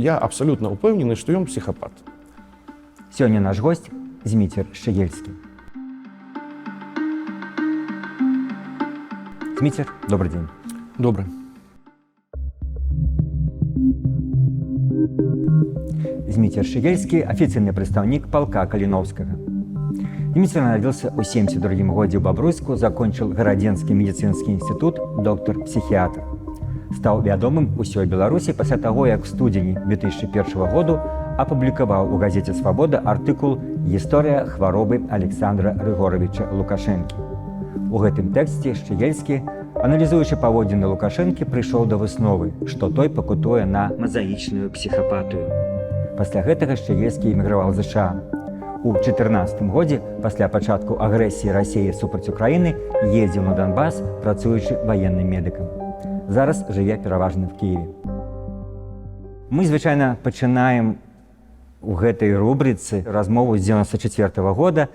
я абсолютно упэўнены, што ён псіхапат. Сёння наш гость Зміцер Шчегельскі. Зміцер, добрый день. Добрый. Зміцер Шчегельскі – афіцыйны прадстаўнік палка Каліноўскага. Зміцер нарадзіўся ў 72 годзе ў Бабруйску, закончыў гарадзенскі медыцынскі інстытут, доктар-псіхіятр. Стаў вядомым усёй Беларусі пасля таго, як в студзені 2001 году апублікаваў у газеце «Свабода» артыкул «Гісторыя хваробы Александра Рыгоровича Лукашэнкі». У гэтым тэксце Шчегельскі, аналізуючы паводзіны Лукашэнкі, прыйшоў да высновы, што той пакутуе на мазаічную псіхапатыю. Пасля гэтага Шчегельскі эміграваў з США. У 2014 годзе, пасля пачатку агрэсіі Расіі супраць Украіны, ездзіў на Донбас, працуючы ваенным медыкам. Зараз жыве пераважна в Киеве. Мы звычайна пачынаем у гэтай рубрыцы размову з 94 года.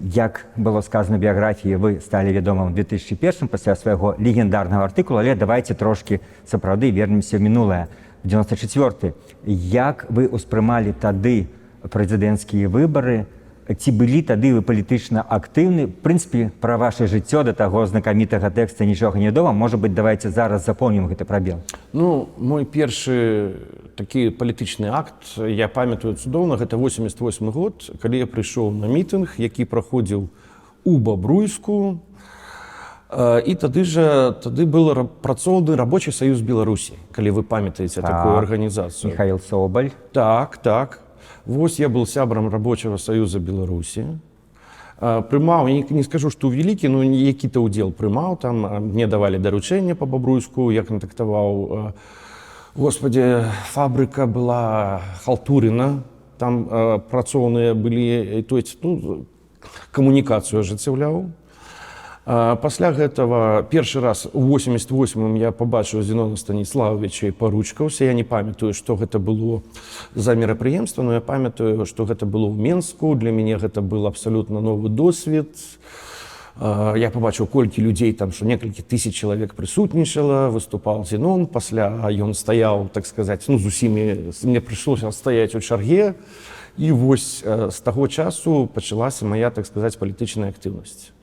Як было сказано в біяграфіі, вы сталі вядомым у 2001 пасля свайго легендарнага артыкула, але давайте трошкі сапраўды вернемся ў мінулае. В 94 як вы ўспрымалі тады прэзідэнцкія выбары, ці былі тады вы палітычна актыўны? В прынцыпе, пра ваше жыццё да таго знакамітага тэкста нічога не вядома. Можа быць, давайте зараз запомнім гэты прабел. Ну, мой першы такі палітычны акт, я памятаю цудоўна, гэта 88 год, калі я прыйшоў на мітынг, які праходзіў у Бабруйску. І тады был працоўны рабочий саюз Беларусі, калі вы памятаеце такую арганізацыю. Михаил Соболь. Так. Вось я был сябрам рабочего саюза Беларусі. Прымаў, я не скажу, што вялікі, но які-то ўдзел прымаў, там мне давалі даручэнне по Бабруйску, я кантактаваў. Господи, фабрыка была халтурена, там працоўныя былі, то есть, камунікацыю ажыццяўляў. Пасля гэтага першы раз у 88-м я пабачыў Зенона Станіславовича і паручкаўся. Я не памятаю, што гэта было за мерапрыемства, но я памятаю, што гэта было ў Менску. Для мяне гэта был абсалютна новы досвед. Я пабачыў, колькі людзей там, што некалькі тысяч чалавек прысутнічала, выступаў Зенон. Пасля ён стаяў, так сказаць, з усімі, мне прыйшлося стаяць у чарге. І вось з таго часу пачалася мая, так сказаць, палітычная актыўнасць.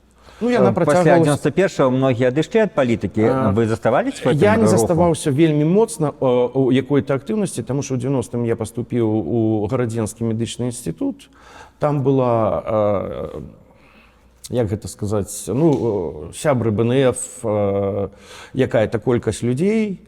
Пасля 91-го многія адышлі ад палітыкі. Вы заставаліся в гэтым руху? Я не заставаўся вельмі моцна у якой-то актыўнасці, таму што ў 90-м я паступіў у гарадзенскі медычны інстытут. Там была, як гэта сказаць, сябры БНФ, якая-то колькасць людзей.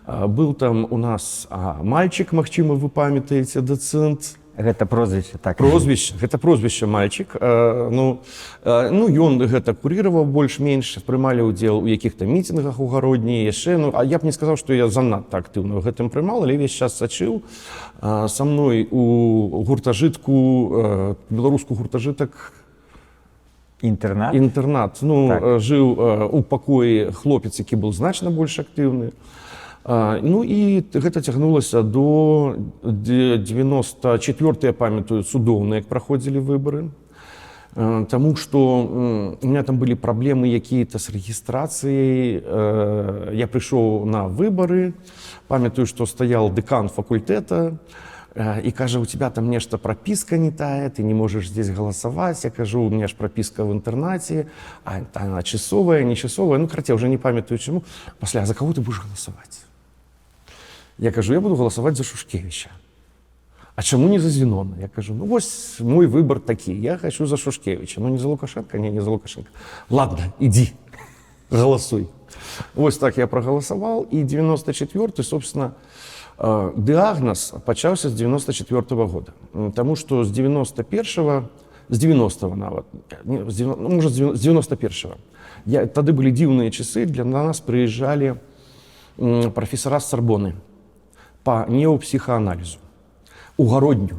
Был там у нас мальчик, магчыма, вы памятаеце, дацэнт. Гэта прозвішча, так. Гэта прозвішча мальчик. Ён гэта куріраваў больш-менш, прымалі ўдзел у якіх-то мітынгах у гародні, яшчэ. А я б не сказаў, што я занадта актыўна ў гэтым прымал, але ўвесь час сачыў. Са мной у гуртажытку, беларуску гуртажытак Інтэрнат. Жыў у пакоі хлопец, які быў значна больш актыўны. І гэта цягнулася до 94-й, я памятаю, цудоўна, як праходзілі выбары. Таму што у меня там былі праблемы якія-то з рэгістрацыяй. Я прыйшоў на выбары, памятаю, што стаял дэкан факультэта і кажа, у тебя там нешта прапіска не тая, ты не можаш здесь галасаваць. Я кажу, у меня ж прапіска в інтэрнаце, она часовая, не часовая. Я уже не памятаю чаму. Пасля, за каго ты будешь галасаваць? Я кажу, я буду галасаваць за Шушкевича. А чаму не за Зенона? Я кажу, вось мой выбор такі, я хочу за Шушкевича. Не за Лукашенко? Не за Лукашенко. Ладно, иди, галасуй. Вось так я прогаласаваў, і 94-й, собственно, дыагноз пачаўся з 94-го года. Таму што з 91-го, з 90-го нават, можа, з 91-го. Тады былі дзіўныя часы, для нас прыязджалі профессора з Сорбоны по неопсихоанализу у гародню.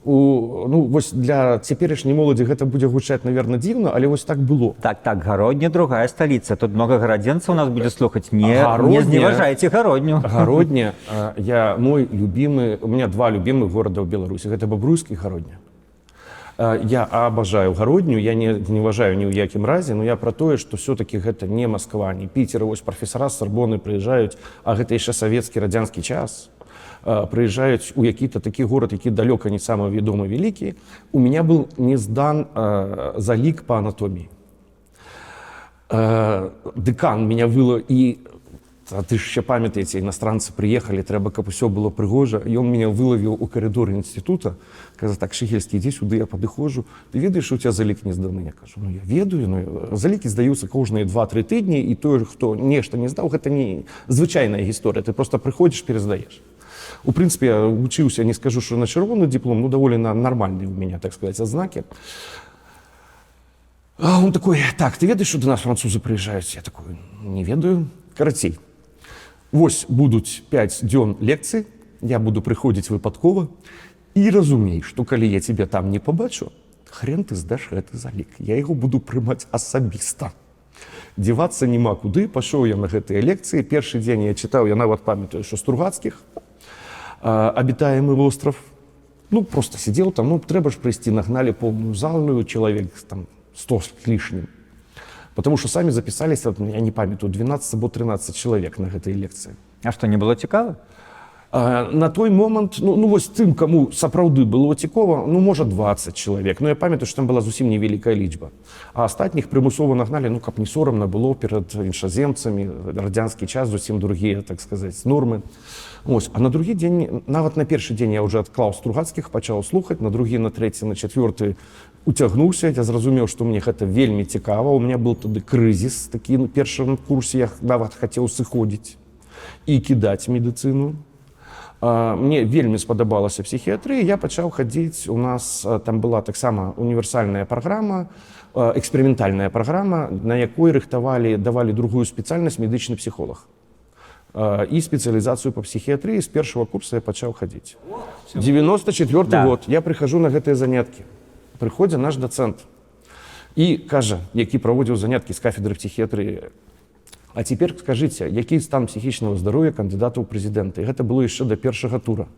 Вось для цяперашняй моладзі гэта будзе гучаць, наверное, дзіўна, але вось так было. Так, Гародня другая сталіца. Тут много гарадзенцаў у нас будзе слухаць. Не зневажайце Гародню. Гародня, мой любимы, у меня два любимых города ў Беларусі. Гэта Бабруйск і Гародня. Я абажаю Гародню, я не зневажаю ні ў якім разе, но я про тое, што все-таки гэта не Москва, не Пітер. Вось профессора з Сорбоны прыязджаюць, а гэта яшчэ савецкі радзянскі час. прыязджаюць у які-то такі горад, які далёка не самы вядомы вялікі, у меня был не здан залік по анатоміі. Дэкан меня выло, і ты ж ще памятаеце, иностранцы приехали, трэба, каб усё было прыгожа, і он меня выловіў у коридоры інститута, каза, так, Шыгельскі, ідзі сюды, я падыходжу, ты ведаеш, у тебя залік не зданы? Я кажу, ну я ведаю, но залікі здаюцца кожныя 2-3 тыдні, і той, хто нешта не здаў, гэта не звычайная гісторыя, ты просто прыходзіш, пераздаеш. У прынцыпе, я вучыўся, не скажу, що на чырвоны диплом, ну даволі нормальный у меня, так сказать, адзнакі. А он такой, так, ты ведаеш, що до нас французы прыязджаюць? Я такой, не ведаю. Карацей, вось будуць 5 дзён лекцый, я буду прыходзіць выпадкова, і разумей, што калі я тебе там не побачу, хрен ты здаш гэты залік. Я яго буду прымаць асабіста. Дзевацца няма куды, пашоў я на гэтыя лекцыі. Першы дзень я чытаў, я нават памятаю, што Стругацкіх, «Обитаемый остров». Ну, просто сидел там, ну, трэба ж прыйсці, нагнали полную залу, человек там 100 с лишним. Потому что сами записались, я не памятаю, 12 або 13 человек на гэтай лекцыі. А што, не было цікава? На той момант, ну вось тым, каму сапраўды было цікава, ну, можа, 20 чалавек. Ну, я памятаю, што там была зусім невялікая лічба. А астатніх прымусова нагналі, ну, каб не сорамна было перад іншаземцамі, радзянскі час, зусім другія, так сказаць, нормы. Ось. А на другі дзень, нават на першы дзень я ўжо адклаў Стругацкіх, пачаў слухаць, на другі, на трэці, на чацвёрты уцягнуўся, я зразумеў, што мне гэта вельмі цікава. У меня был тады крызіс, такі на першым курсе я нават хацеў сыходзіць і кідаць медыцыну. Мне вельмі спадабалася псіхіятрыя, я пачаў хадзіць, у нас там была таксама універсальная праграма, эксперыментальная праграма, на якой рыхтавалі, давалі другую спецыяльнасць медычны псіхолог. І спецыялізацыю па псіхіятрыі з першага курса я пачаў хадзіць. 94 год, я прыхожу на гэтыя заняткі. Прыходзіць наш дацэнт і кажа, які праводзіў заняткі з кафедры псіхіятрыі: а цяпер скажыце, які стан псіхічнага здароўя кандыдата ў прэзідэнты? І гэта было яшчэ да першага тура.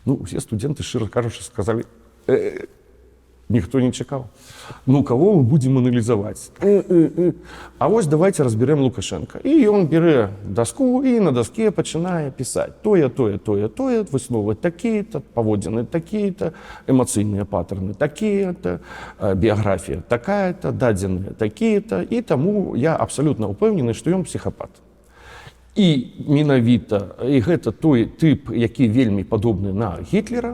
Ну, усе студэнты, шчыра кажучы, сказалі, ніхто не чакаў. Ну, кого мы будзем аналізаваць? А вось давайте разберем Лукашенка. І ён бере даску і на даске пачынае пісаць тое, высновы такія-то, паводзіны такія-то, эмацыйныя паттерны такія-то, біяграфія такая-то, дадзеныя такія-то, і таму я абсалютна ўпэўнены, што ён псіхапат. І менавіта, і гэта той тып, які вельмі падобны на Гітлера.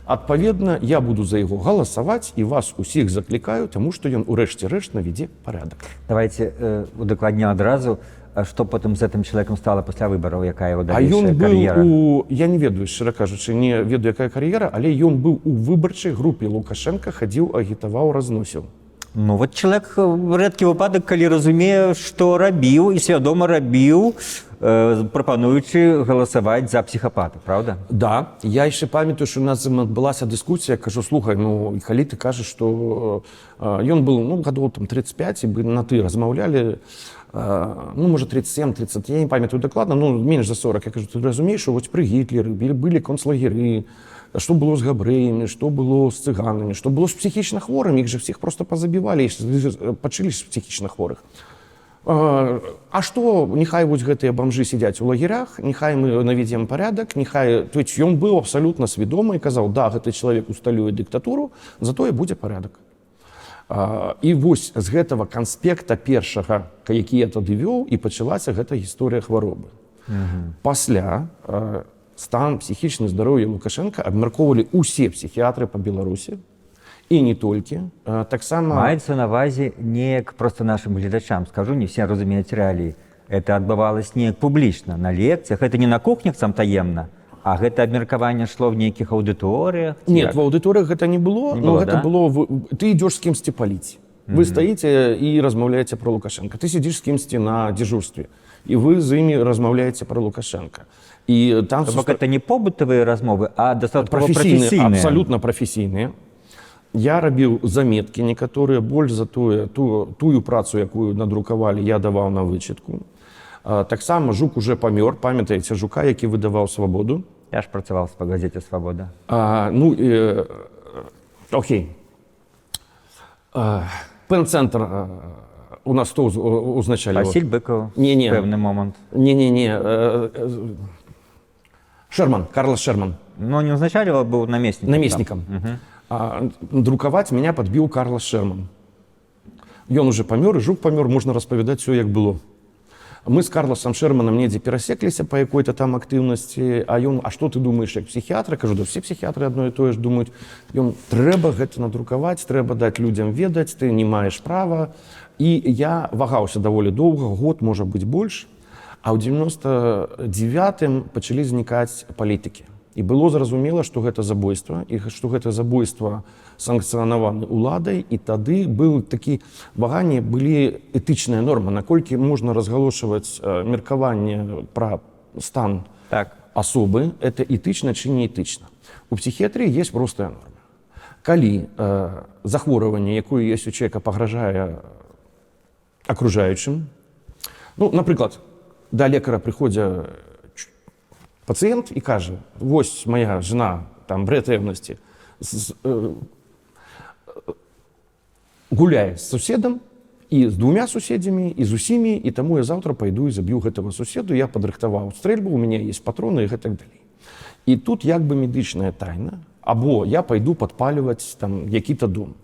Адпаведна, я буду за яго галасаваць і вас усіх заклікаю, таму што ён урэшце рэшт навядзе парадак. Давайте удакладнім адразу, што потым з гэтым чалавекам стала пасля выбараў, якая яго далейшая кар'ера. Я не ведаю, шчыра кажучы, не ведаю, якая кар'ера, але ён быў у выбарчай групе Лукашенка, хадзіў, агітаваў, разносіў. Ну, вот чалавек рэдкі выпадак, калі разумее, што рабіў і свядома рабіў, прапануючы галасаваць за псіхапата, правда? Да, я яшчэ памятаю, што у нас адбылася дыскусія, кажу, слухай, ну, калі ты кажаш, што ён быў, ну, гадоў там 35, і бы на ты размаўлялі, ну, можа, 37-30, я не памятаю дакладна, ну, менш за 40. Я кажу, ты разумееш, што вось пры Гітлеры былі концлагеры, што было з габрэямі, што было з цыганамі, што было з псіхічна хворымі, іх же всіх просто пазабівалі, пачылі з псіхічна хворых. А што, нехай вось гэтыя бамжы сядзяць у лагерях, нехай мы наведзем парядак, нехай... То есть ён быў абсалютна свядомы і казаў, да, гэты чалавек усталюе дыктатуру, затое будзе парядак. І вось з гэтага канспекта першага, які я тады вёў, і пачалася гэта гісторыя хваробы. Пасля стан псіхічнага здароўя Лукашенка абмяркоўвалі ўсе псіхіятры па Беларусі, і не толькі. Таксама... Маецца на ўвазе неяк, проста нашым гледачам скажу, не все разумеюць рэаліі. Это адбывалася неяк публічна, на лекцыях, гэта не на кухнях сам таемна, а гэта абмеркаванне шло в нейкіх аўдыторыях? Нет, в аўдыторыях гэта не было, но гэта было... Ты ідзеш з кімсьці паліць. Вы стаіце і размаўляеце про Лукашенка. Ты сидзіш з кімсьці на дзежурстве, і вы з імі размаўляеце про Лукашенка. І там... Бок это не побытавыя размовы, а дастаткова прафесійныя. Абсалютна прафесійныя. Я рабіў заметкі некаторыя, больш за тую працу, якую надрукавалі, я даваў на вычытку. Таксама Жук уже памёр, памятаеце Жука, які выдаваў «Свабоду»? Я ж працаваў па газеце «Свабода». Окей. Пен-цэнтр у нас хто узначаліваў? Васіль Быкаў, Не-не. пэўны момант. Не-не-не. Шерман, Карлос Шерман. Но не вначале был наместником. Наместником. Друкаваць меня падбіў Карлос Шерман. Ён уже памёр, і Жук памёр, можна распавядаць все, як было. Мы з Карлосом Шерманам недзе перасекліся па якой-то там актыўнасці, а ён: а што ты думаеш як псіхіатр? Кажу: да все псіхіатры адно і тое ж думаюць. Ён: трэба гэта надрукаваць, трэба даць людзям ведаць, ты не маеш права. І я вагаўся даволі доўга, год, можа быць, больш. А ў 99-м пачалі знікаць палітыкі. І было зразумела, што гэта забойства, і што гэта забойства санкцыянаваны ўладай, і тады был такі ваганні, былі этычныя нормы, наколькі можна разгалошваць меркаванне пра стан асобы, это этычна ці не этычна. У псіхіятрыі есть простая норма. Калі захворванне, якое ёсць у чалавека, пагражае акружаючым, ну, напрыклад, да лекара прыходзя пацыент і кажа: вось моя жена там брэтэўнасці гуляе з суседам і з двумя суседзямі і з усімі, і таму я заўтра пайду і заб'ю гэтага суседу, я падрыхтаваў стрэльбу, у мяне есть патроны і гэтак далей. І тут як бы медычная тайна, або я пайду падпальваць там які-то дом.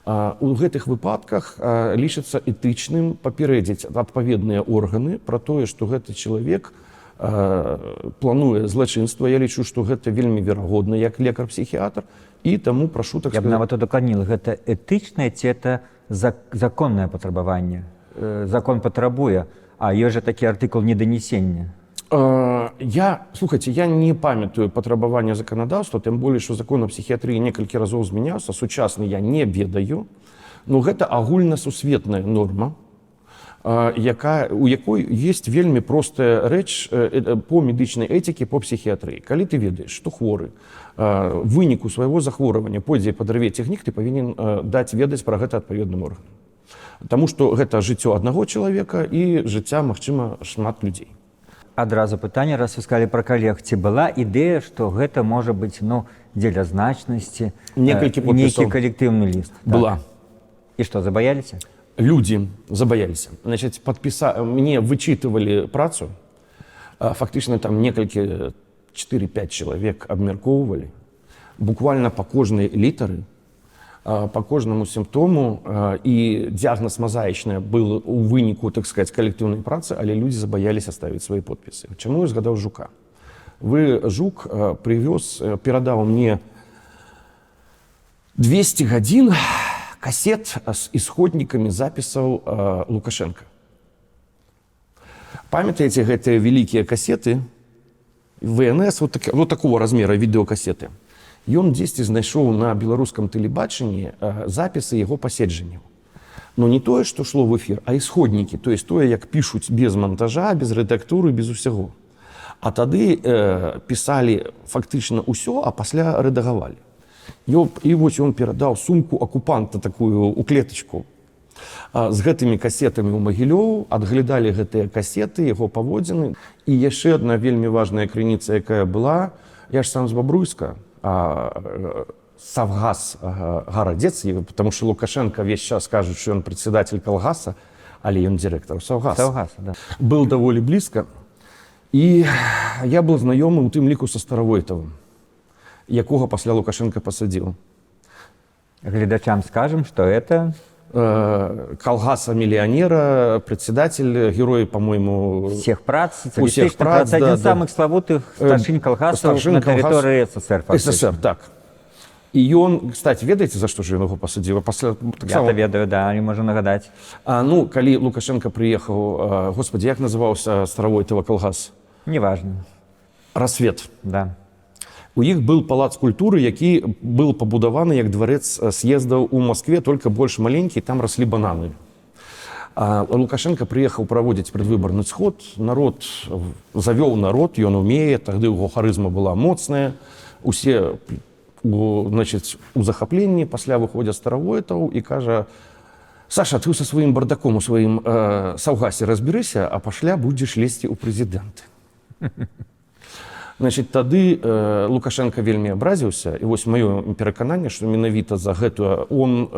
У гэтых выпадках лічыцца этычным папярэдзіць адпаведныя органы пра тое, што гэты чалавек плануе злачынства. Я лічу, што гэта вельмі верагодна як лекар-псіхіатр, і таму прашу так сказаць. Я б нават удакладніла, гэта этычнае ці это законнае патрабаванне? Закон патрабуе, а ёсць жа такі артыкул недонесення. Слухайце, я не памятаю патрабавання заканадаўства, тым болей, што закон аб псіхіятрыі некалькі разоў змяняўся, сучасны я не ведаю, но гэта агульнасусветная норма, у якой есть вельмі простая рэч по медычнай этыкі, по псіхіятрыі. Калі ты ведаеш, што хворы в выніку свайго захворвання пойдзе падарве цягнік, ты павінен даць ведаць пра гэта адпаведным органам. Таму што гэта жыццё аднаго чалавека і жыцця, магчыма, шмат людзей. Адразу пытанне, раз вы сказалі пра калег, ці была ідэя, што гэта можа быць, ну, дзеля значнасці, нейкі калектыўны ліст? Была. І што, забаяліся? Люди забаяліся. Значит, мне вычитывали працу, фактично там некалькі 4-5 чалавек абмяркоўвалі, буквально по кожнай літары, по кожнаму сімптому, і дыягназ мазаічны был у выніку, так сказать, калектыўнай працы, але людзі забаяліся ставіць свае подпісы. Чаму я згадаў Жука? Жук привёз, перадаў мне 200 гадзін касет з ісходнікамі запісаў Лукашенка. Памятаеце гэтыя вялікія касеты ВНС, вот такого размера відэокасеты? Ён дзесьці знайшоў на беларускам тэлебачанні запісы яго паседжанняў. Но не тое, што шло в эфір, а ісходнікі, то есть тое, як пішуць без монтажа, без рэдактуры, без усяго. А тады пісалі фактычна ўсё, а пасля рэдагавалі. І вось ён перадаў сумку акупанта такую у клетачку з гэтымі касетамі ў Магілёў, адглядалі гэтыя касеты, яго паводзіны. І яшчэ адна вельмі важная крыніца, якая была, я ж сам з Бабруйска, Савгас гарадзец, потому што Лукашенко весь час кажуць, што ён прадседатель калгаса, але ён дырэктар Савгаса. Был даволі блізка. І я был знаёмы у тым ліку са Старавойтавым, якога пасля Лукашенко пасадзіў. Гледачам скажем, что это калгаса миллионера, председатель, герой, по-моему, всех прац, социалистичных прац, один из самых славутых старшин колгасов на территории СССР. СССР, так. И он, кстати, ведаете, за что же его посадил? Я-то ведаю, да, не можу нагадать. Ну, коли Лукашенко приехал, господи, як назывался Старовойтова колгас? Неважно. Рассвет. Да. У іх был палац культуры, які был пабудаваны як дварэц съездаў у Москве, только больш маленькі, там рослі бананы. Лукашенко приехал проводить предвыборный сход, народ завёў народ, ён умее, тады яго харызма была моцная, усе, значит, у захапленні, пасля выходзя Старовойтаў і кажа: Саша, ты со сваім бардаком у сваім Саўгасе разберыся, а пасля будзеш лезці ў прэзідэнты. Значит, тады Лукашенко вельмі абразіўся, і вось маё перакананне, што менавіта за гэтую он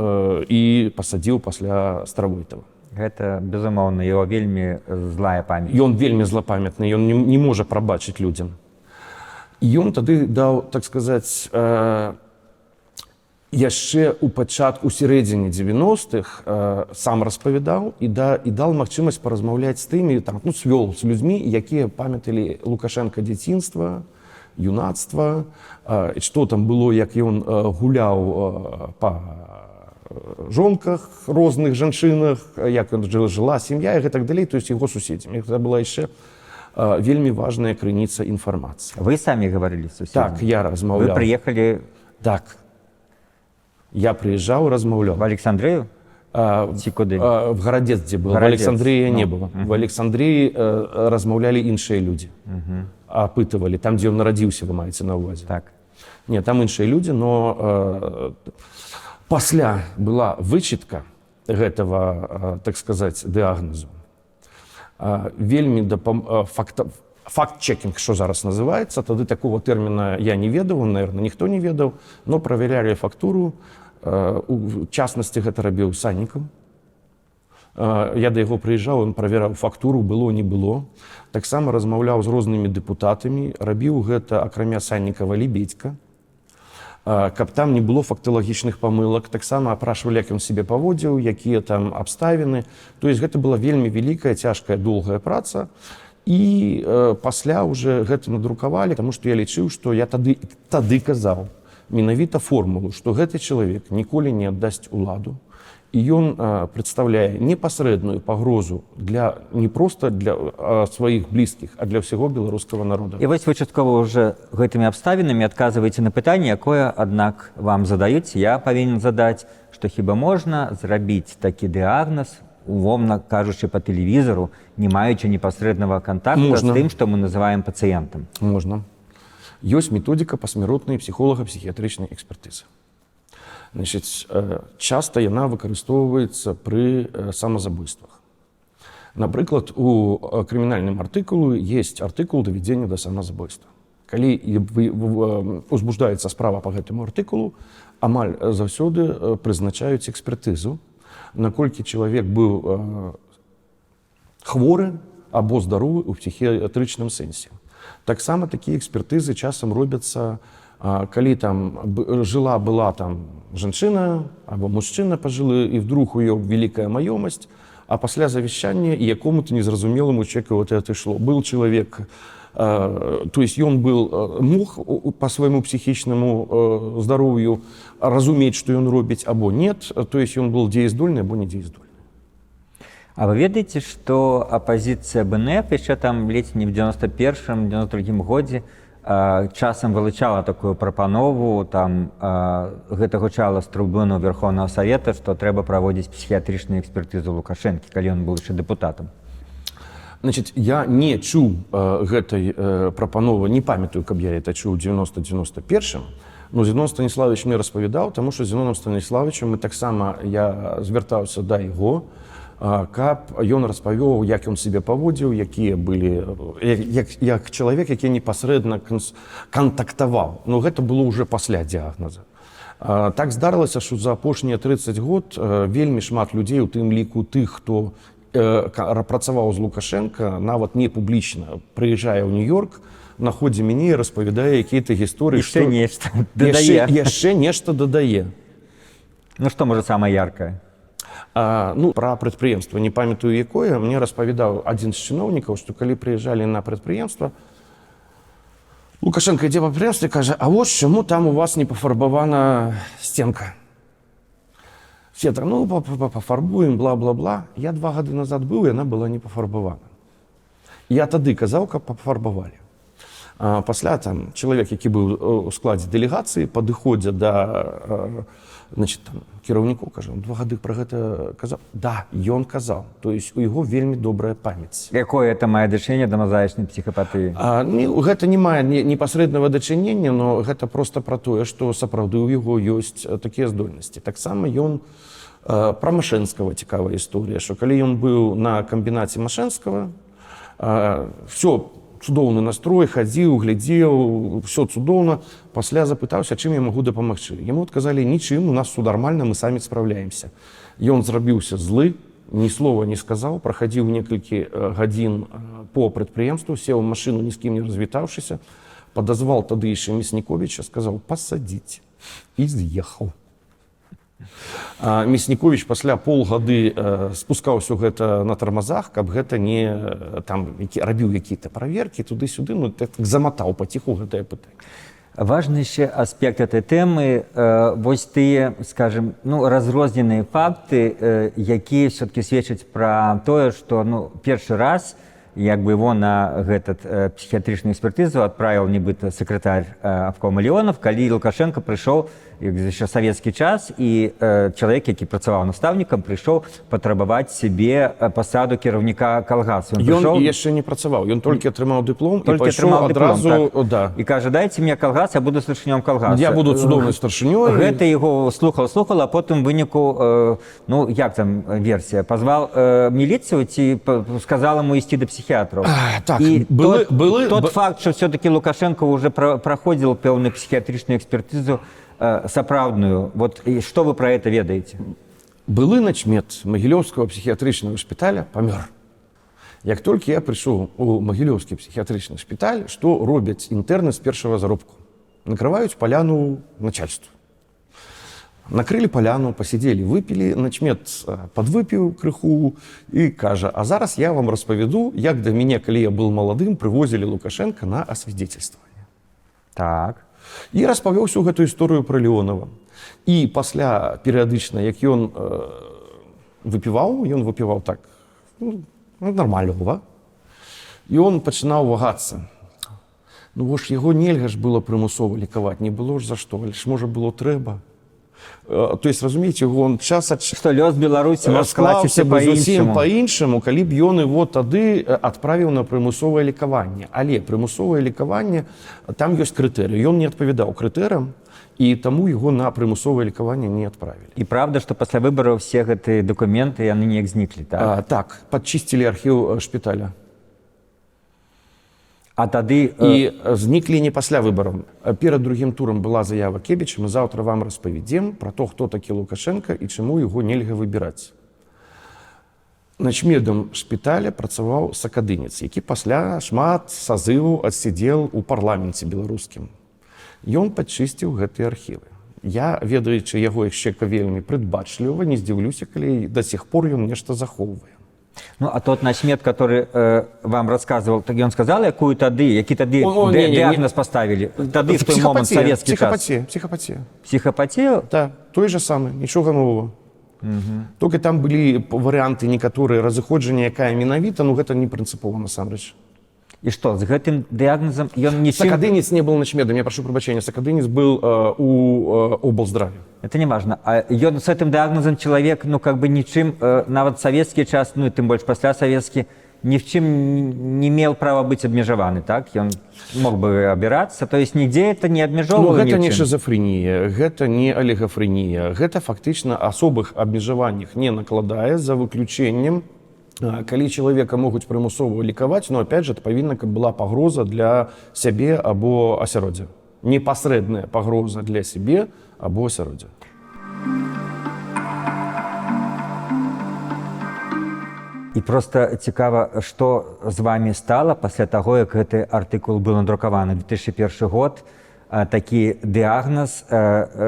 і пасадзіў пасля Старовойтава. Гэта, безумоўна, яго вельмі злая памяць. Ён вельмі злапамятны, ён не можа прабачыць людзям. І ён тады даў, так сказаць, яшчэ ў пачатку, у сярэдзіне 90-х сам распавядаў і дал магчымасць паразмаўляць з тымі, там, ну, свёл з людзьмі, якія памяталі Лукашенка дзяцінства, юнацтва, што там было, як ён гуляў па жонках, розных жанчынах, як жыла сям'я і гэтак далей, то есть яго суседзямі. Гэта была яшчэ вельмі важная крыніца інфармацыі. Вы самі гаварылі з суседзямі? Так, я размаўляў. Вы прыехалі... Так. Я прыязджаў, размаўляў. В Александрыю? Ці куды? В Гарадзец, дзе было. В Александрыі не было. В Александрыі размаўлялі іншыя людзі. Апытывалі. Там, дзе ён нарадзіўся, вы маеце на ўвазе. Так. Не, там іншыя людзі, но пасля была вычытка гэтага, так сказаць, дыягназу. Вельмі факт-чекінг, що зараз называецца, тады такого тэрміна я не ведаў, наверное, ніхто не ведаў, но праверялі фактуру, у частнасці гэта рабіў Саннікаў. Я да яго прыязджаў, ён праверяў фактуру, было, не было. Таксама размаўляў з рознымі дэпутатамі, рабіў гэта, акрамя Саннікава, Лебедька, каб там не было факталагічных памылак, таксама апрашвалі, як ён сябе паводзіў, якія там абставіны. То есть гэта была вельмі вялікая, цяжкая, доўгая праца. І пасля уже гэта надрукавалі, таму што я лічыў, што я тады казаў менавіта формулу, што гэты чалавек ніколі не аддасць уладу, і ён прадстаўляе непасрэдную пагрозу не проста для сваіх блізкіх, а для ўсяго беларускага народа. І вось вы часткова ўжо гэтымі абставінамі адказваеце на пытанне, якое, аднак, вам задаюць. Я павінен задаць, што хіба можна зрабіць такі дыягназ, умоўна кажучы, па тэлевізару, не маючы непасрэднага кантакту з тым, што мы называем пацыентам? Можна. Ёсць методыка пасмяротнай псіхолага-псіхіятрычнай экспертызы. Значыць, часта яна выкарыстоўваецца пры самазабойствах. Напрыклад, у крымінальным артыкулу ёсць артыкул давядзення да самазабойства. Калі узбуждаецца справа па гэтаму артыкулу, амаль заўсёды прызначаюць экспертызу, наколькі чалавек быў хворы або здаровы ў псіхіятрычным сэнсе. Таксама такія экспертызы часам робяцца, калі там была там жанчына або мужчына пажылы, і вдруг у ёй вялікая маёмасць, а пасля завяшчання і якому-то незразумелому чалавеку вот это ішло. Был чалавек, то есть ён мог па свайму псіхічнаму здароўю разумець, што ён робіць або нет, то есть ён был дзеяздольны або недзеяздольны. А вы ведаеце, што апазіцыя БНФ яшчэ там ледзь не в 91-92 годзе часам вылучала такую прапанову, там гэта гучала з трыбуны Верховнага Савета, што трэба праводзіць псіхіятрычную экспертызу Лукашэнкі, калі ён быў яшчэ дэпутатам? Значит, я не чуў гэтай прапановы, не памятаю, каб я это чуў у 90-91-м, но Зенон Станіславович мне распавядаў, таму што з Зеноном Станіславовичем мы таксама, я звяртаўся да яго, каб ён распавёў, як ён сябе паводзіў, якія былі, як чалавек, які непасрэдна кантактаваў. Но гэта было ўжо пасля дыягназа. Так здарылася, што за апошнія 30 год вельмі шмат людзей, у тым ліку тых, хто працаваў з Лукашенка, нават не публічна, прыязджае ў Нью-Йорк, на ходзе мяне і распавядае якія-то гісторыі, што яшчэ нешта дадае. Ну што, можа, самае яркае? Пра прадпрыемства, не памятаю якое, мне распавядаў адзін з чыноўнікаў, што калі прыязджалі на прадпрыемства, Лукашенко ідзе па прадпрыемстве і кажа: а вось чаму там у вас не пафарбавана сценка? Все так, пафарбуем, бла-бла-бла. Я 2 гады назад быў, і яна была не пафарбавана. Я тады казаў, каб пафарбавалі. Пасля там чалавек, які быў у складзе дэлегацыі, падыходзя да кіраўнікоў, кажа: 2 гады пра гэта казаў? Да, ён казаў. То есть у яго вельмі добрая памяць. Якое это мае дачыненне да мазаічнай псіхапатыі? Гэта не мае непасрэднага дачынення, но гэта проста пра тое, што сапраўды ў яго ёсць такія здольнасці. Таксама ён пра Машэнскага цікавая історыя, што калі ён быў на камбінаце Машэнскага, все цудоўны настрой, хадзіў, глядзеў, все цудоўна. Пасля запытаўся, чым я магу дапамагчы. Яму адказалі: нічым, у нас все нармальна, мы самі спраўляемся. Ён зрабіўся злы, ні слова не сказаў, прахадзіў некалькі гадзін по прадпрыемству, сеў у машыну, ні з кім не развітаўшыся, Подозвал тады яшчэ Мясніковіча, сказаў пасадзіць і з'ехаў. Мясніковіч пасля паўгады спускаўся гэта на тармазах, каб гэта не там рабіў якія-то праверкі туды-сюды, ну так заматаў паціху гэтае пытанне. Важны ще аспект этой тэмы, вось тыя, скажем, ну, разрозненыя факты, якія все-таки сведчаць пра тое, што ну, першы раз як бы его на этот психиатричную экспертизу отправил нібыта секретарь обкома Леонов, калі Лукашенко прыйшоў еще советский час, і чалавек, які працаваў настаўнікам, прыйшоў патрабаваць себе пасаду кіраўніка калгасу. Ён яшчэ не працаваў, ён толькі атрымаў дыплом і пайшоў адразу, так. І кажа, дайце мне калгас, я буду старшынём калгаса. Я буду цудоўнай старшынёй. Гэта яго слухал, а потым выніку, ну як там версія, пазвал міліцыю ці сказал ему ісці да психиатров. Так, и тот факт, что все-таки Лукашенко уже проходил певную психиатричную экспертизу сапраўдную, вот и что вы про это ведаете? Былы начмет Магілёўскага психіатрычнага шпіталя памёр. Як толькі я прыйшоў у Магілёўскі психіатрычны шпіталь, што робяць інтэрны з першага заробку? Накрываюць паляну начальству. Накрылі паляну, пасядзелі, выпілі, начмет падвыпіў крыху і кажа, а зараз я вам распавяду, як да мяне, калі я был маладым, прывозілі Лукашенко на асвідзецельстваванне. Так. І распавёў всю гэту історыю пра Леонова. І пасля перыядычна, як ён выпіваў так, ну, нармальова, і он пачынаў вагацца. Ну, вось яго нельга ж было прымусова лікаваць, не было ж за што, але ж, можа, было трэба. То есть, разумееце, он час ад што лёс Беларусі склаўся бы зусім па-іншаму, калі б ён его тады адправіў на прымусовае лікаванне. Але прымусовае лікаванне, там ёсць крытэрыі. Ён не адпавядаў крытэрыям, і таму яго на прымусовае лікаванне не адправілі. І правда, што пасля выбараў все гэтыя дакументы яны неяк зніклі, так? Так, падчысцілі архіў шпіталя. А тады... І зніклі не пасля выбараў. Перад другім турам была заява Кебіча, мы заўтра вам распавядзем пра то, хто такі Лукашенко і чаму яго нельга выбіраць. Начмедам шпіталя працаваў сакадынец, які пасля шмат сазываў адсядзеў у парламенце беларускім. Ён падчысціў гэтыя архівы. Я, ведаючы яго яшчэ вельмі прыдбачліва, не здзіўлюся, калі да сих пор ён нешта захоўвае. Ну, а тот начмет, который вам рассказывал, так он сказал, якую тады, які тады диагноз поставили? Тады в той момент советский час. Психопатия. Психопатия? Да, той же самый, нічога нового. Только там былі варыянты некаторыя разыходжання, якая менавіта, ну гэта не прынцыпова насамрэч. І што, з гэтым дыягназам ён нічым... Сакадынец не был начмедом, я прошу прабачэння, Сакадынец был у облздраве. Это не важно. А ён с этим диагнозом человек, ну как бы ничем, нават советский час, ну и тем больше после советский, ни в чем не имел права быть обмежаваны, так? Он мог бы обираться, то есть нигде это не обмежовывало. Ну, гэта не шизофрения, гэта не олигофрения, гэта фактично особых обмежаваннях не накладае, за выключением, калі чалавека могуць прымусова лікаваць, но опять же, это павінна, каб была пагроза для сябе або асяроддзя. Непасрэдная пагроза для сябе або асяроддзя. І просто цікава, што з вами стала пасля таго, як гэты артыкул быў надрукаваны 2001 год, такі дыягназ,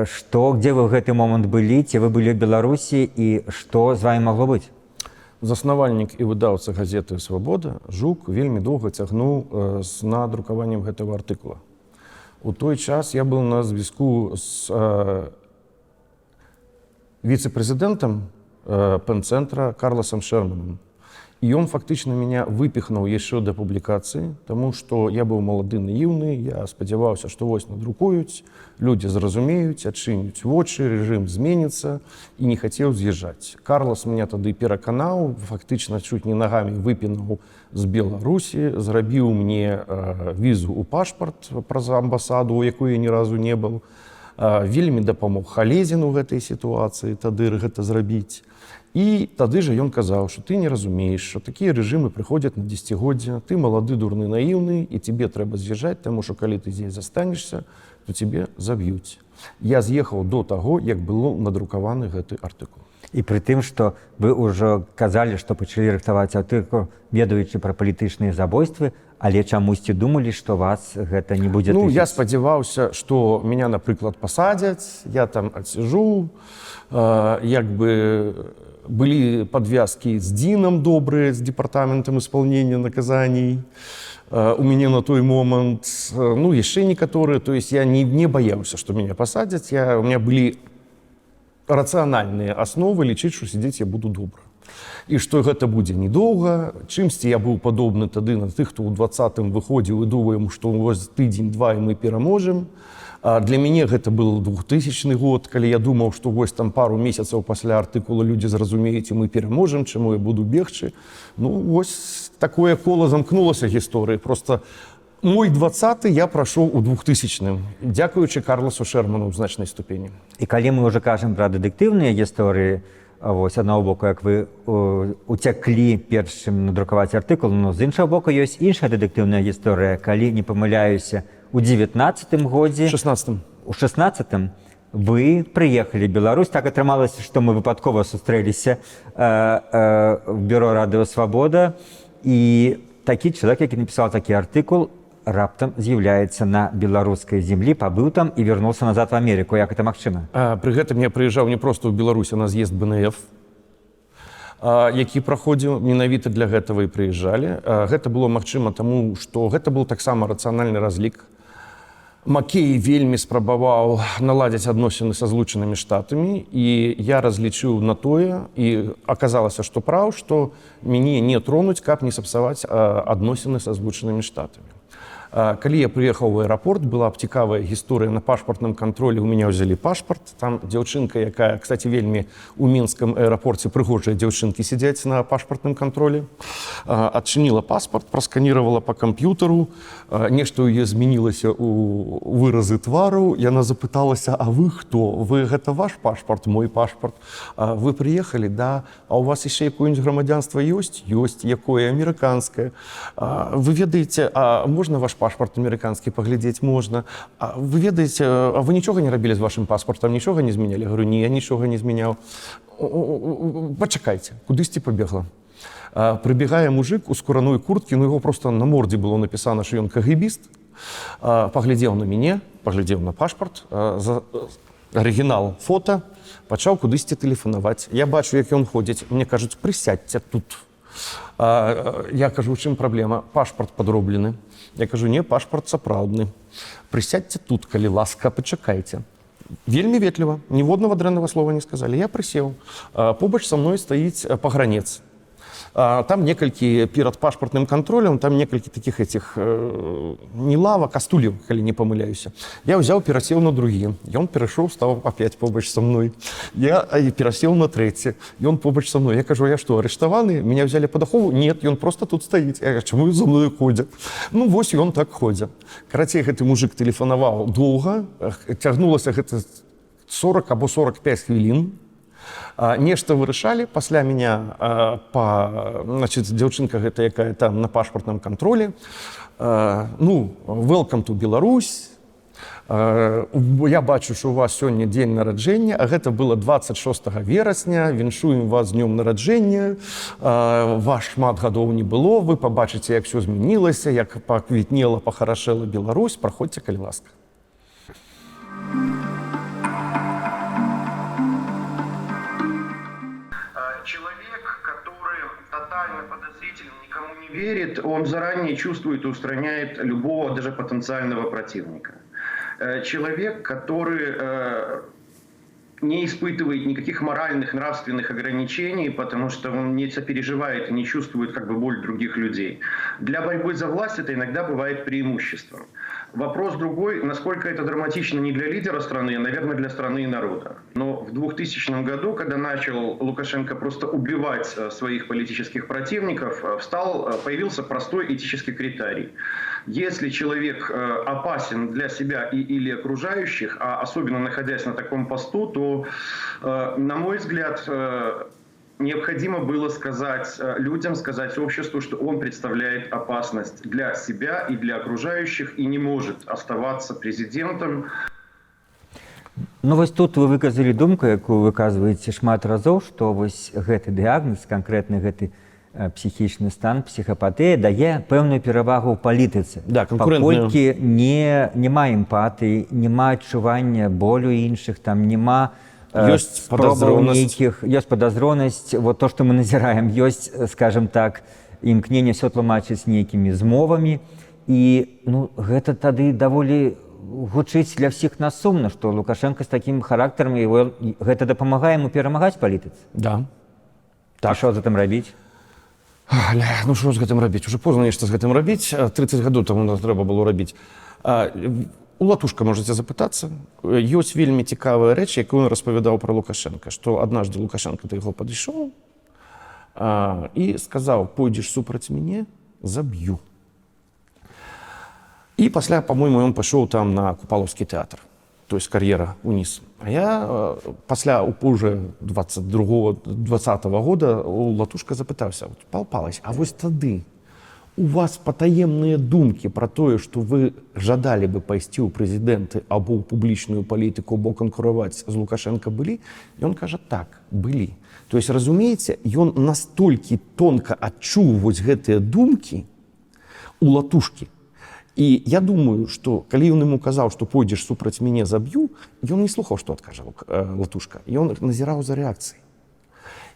што, дзе вы ў гэты момант былі, ці вы былі ў Беларусі і што з вами магло быць? Заснавальнік і выдаўца газеты «Свабода» Жук вельмі доўга цягнуў з надрукаваннем гэтага артыкула. У той час я быў на звязку з віцэ-прэзідэнтам пэн-цэнтра Карласам Шэрманам. І ён фактычна мяне выпіхнуў яшчэ да публікацыі, таму што я быў малады, наіўны, я спадзяваўся, што вось надрукуюць, людзі зразумеюць, адчыняць вочы, рэжым зменіцца і не хацеў з'язджаць. Карлас мяне тады пераканаў, фактычна чуць не нагамі выпінуў з Беларусі, зрабіў мне візу ў пашпарт праз амбасаду, у якой я ні разу не быў. Вельмі дапамог Халезін у гэтай сітуацыі тады гэта зрабіць. І тады же ён казаў, што ты не разумееш, што такія рэжымы прыходзяць на дзесяцігоддзя, ты малады, дурны, наіўны, і тебе трэба з'язджаць, таму што калі ты здесь застанешся, то тебе заб'юць. Я з'ехаў до таго, як было надрукаваны гэты артыкул. І пры тым, што вы ўжо казалі, што пачалі рыхтаваць артыкул, ведаючы пра палітычныя забойствы, Але чамусьці думалі, што вас гэта не будзе Ну, я тычыць? спадзяваўся, што меня, напрыклад, пасадзяць, я там адсяжу, як бы былі падвязкі з ДЗІНам добрыя, з дэпартаментам исполнения наказаний. У мяне на той момант, ну, яшчэ некаторыя, то есть я не баяўся, што меня пасадзяць, у меня былі рацыянальныя асновы лічыць, што сядзець я буду добра. І што гэта будзе недоўга, чымсьці я быў падобны тады на тых, хто ў 20-м выходзіў і думаем, што вось тыдзень-два і мы пераможам. Для мяне гэта был 2000 год, калі я думаў, што вось там пару месяцаў пасля артыкула людзі зразумеюць, і мы пераможам, чаму я буду бегчы. Ну, вось такое кола замкнулася гісторыі. Просто мой 20-й я прайшоў у 2000-м, дзякуючы Карласу Шерману ў значнай ступені. І калі мы ўжо кажам пра дэтэктыўныя гісторыі, вось аднаго боку, як вы уцяклі першым надрукаваць артыкул, но з іншага боку ёсць іншая дэтэктыўная гісторыя, калі не памыляюся, у 19-м годзе, 16-м. У 16-м вы прыехалі ў Беларусь. Так атрымалася, што мы выпадкова сустрэліся в бюро Радыё Свабода, і такі чалавек, які напісаў такі артыкул, раптам з'яўляецца на беларускай зямлі, пабыў там і вярнуўся назад в Амерыку. Як гэта магчыма? Пры гэтым я прыязджаў не проста ў Беларусь, а на з'езд БНФ, які праходзіў менавіта для гэтага і прыязджалі. Гэта было магчыма таму, што гэта быў таксама рацыянальны разлік. Макей вельмі спрабаваў наладзіць адносіны са Злучанымі Штатамі, і я разлічыў на тое, і аказалася, што праў, што мяне не тронуць, каб не сапсаваць адносіны са Злучанымі Штатамі. Калі я прыехаў у аэрапорт, была цікавая гісторыя на пашпартным кантролі, у мяне ўзялі пашпарт, там дзяўчынка, якая, кстати, вельмі у мінскім аэрапорце прыгожыя дзяўчынкі сядзяць на пашпартным кантролі, адчыніла паспарт, прасканіравала па камп'ютару, нешта ў яе змянілася у выразы твару, яна запыталася: а вы хто? Вы гэта ваш пашпарт, мой пашпарт? Вы прыехалі, да? А у вас яшчэ якое-нибудь грамадзянства ёсць? Ёсць. Якое? Амерыканскае. Вы ведаеце, а можна ваш пашпарт амерыканскі паглядзець? Можна. А вы ведаеце, а вы нічога не рабілі з вашым паспартам, нічога не змянялі? Говорю, не, я нічога не змяняў. Пачакайце, кудысьці пабегла. Прыбегае мужик у скураной курткі, ну яго просто на мордзе было напісана, што ён кагібіст. Паглядзеў на мяне, паглядзеў на пашпарт, арыгінал фота, пачаў кудысьці тэлефанаваць. Я бачу, як ён ходзіць, мне кажуць: прысядьце тут. Я кажу: у чым праблема? Пашпарт падроблены. Я кажу: не, пашпарт сапраўдны. Прысядьце тут, калі ласка, пачакайце. Вельмі ветліва, ніводнага дрэннага слова не сказалі. Я прысеў. Побач са мной стаіць пагранец. Там некалькі перад пашпартным кантролем, там некалькі такіх этих не лавак, а стульяў, калі не памыляюся. Я ўзяў, перасеў на другі. Ён перайшоў, стаў опять побач са мной. Я перасеў на трэці. Ён побач са мной. Я кажу: я што, арыштаваны? Меня взяли под ахову? Нет, ён просто тут стаіць. Я кажу: чаму за мною ходзя? Ну, вось ён так ходзя. Карацей, гэты мужик тэлефанаваў доўга. Цягнулася гэта 40 або 45 хвілін. Нешта вырашалі, пасля меня значит, дзяўчынка гэта, якая там на пашпартным кантролі. Ну, welcome to Беларусь. Я бачу, што у вас сёння дзень нараджэння, а гэта было 26 верасня. Віншуем вас з днём нараджэння. Вас шмат гадоў не было. Вы пабачыце, як ўсё змянілася, як паквітнела, пахарашэла Беларусь. Праходзьце, калі ласка. Верит, он заранее чувствует и устраняет любого, даже потенциального противника. Человек, который не испытывает никаких моральных, нравственных ограничений, потому что он не сопереживает и не чувствует как бы боль других людей. Для борьбы за власть это иногда бывает преимуществом. Вопрос другой, насколько это драматично не для лидера страны, а, наверное, для страны и народа. Но в 2000 году, когда начал Лукашенко просто убивать своих политических противников, появился простой этический критерий. Если человек опасен для себя или окружающих, а особенно находясь на таком посту, то, на мой взгляд, необходимо было сказать людям, сказать обществу, что он представляет опасность для себя и для окружающих и не может оставаться президентом. Ну вось тут вы выказалі думку, якую выказваеце шмат разоў, што вось гэты дыягназ, канкрэтны гэты псіхічны стан, псіхапатыя дае пэўную перавагу ў палітыцы. Да, канкурэнтную. Паколькі няма эмпатыі, няма адчування болю іншых, там няма ёсць падазронасць. Ёсць падазронасць. Вот то, што мы назіраем, ёсць, скажем так, імкненне ўсё тлумачыць нейкімі змовамі. І гэта тады даволі гучыць для ўсіх нас сумна, што Лукашенко з такім характарам, гэта дапамагае яму перамагаць палітыцы. Да. Так. Што з гэтым рабіць? Ну што з гэтым рабіць? Уже позна нешта з гэтым рабіць. 30 гадоў таму трэба было рабіць. У Латушка можаце запытацца. Ёсць вельмі цікавая рэч, якую ён распавядаў пра Лукашенка, што аднажды Лукашенко да яго падышоў і сказаў: пойдзеш супраць мяне, заб'ю. І пасля, па-мойму, ён пайшоў там на Купалаўскі тэатр. То есть кар'ера уніз. А я пасля уже 2020 года у Латушка запытаўся: Пал Палыч, а вось тады у вас патаемныя думкі пра тое, што вы жадалі бы пайсці ў прэзідэнты або ў публічную палітыку, або канкураваць з Лукашенко былі? Ён кажа: так, былі. То есть, разумееце, ён настолькі тонка адчуў вось гэтыя думкі у Латушкі. І я думаю, што калі ён яму казаў, што пойдзеш супраць мяне, заб'ю, ён не слухаў, што адкажа Латушка. Ён назіраў за рэакцыяй.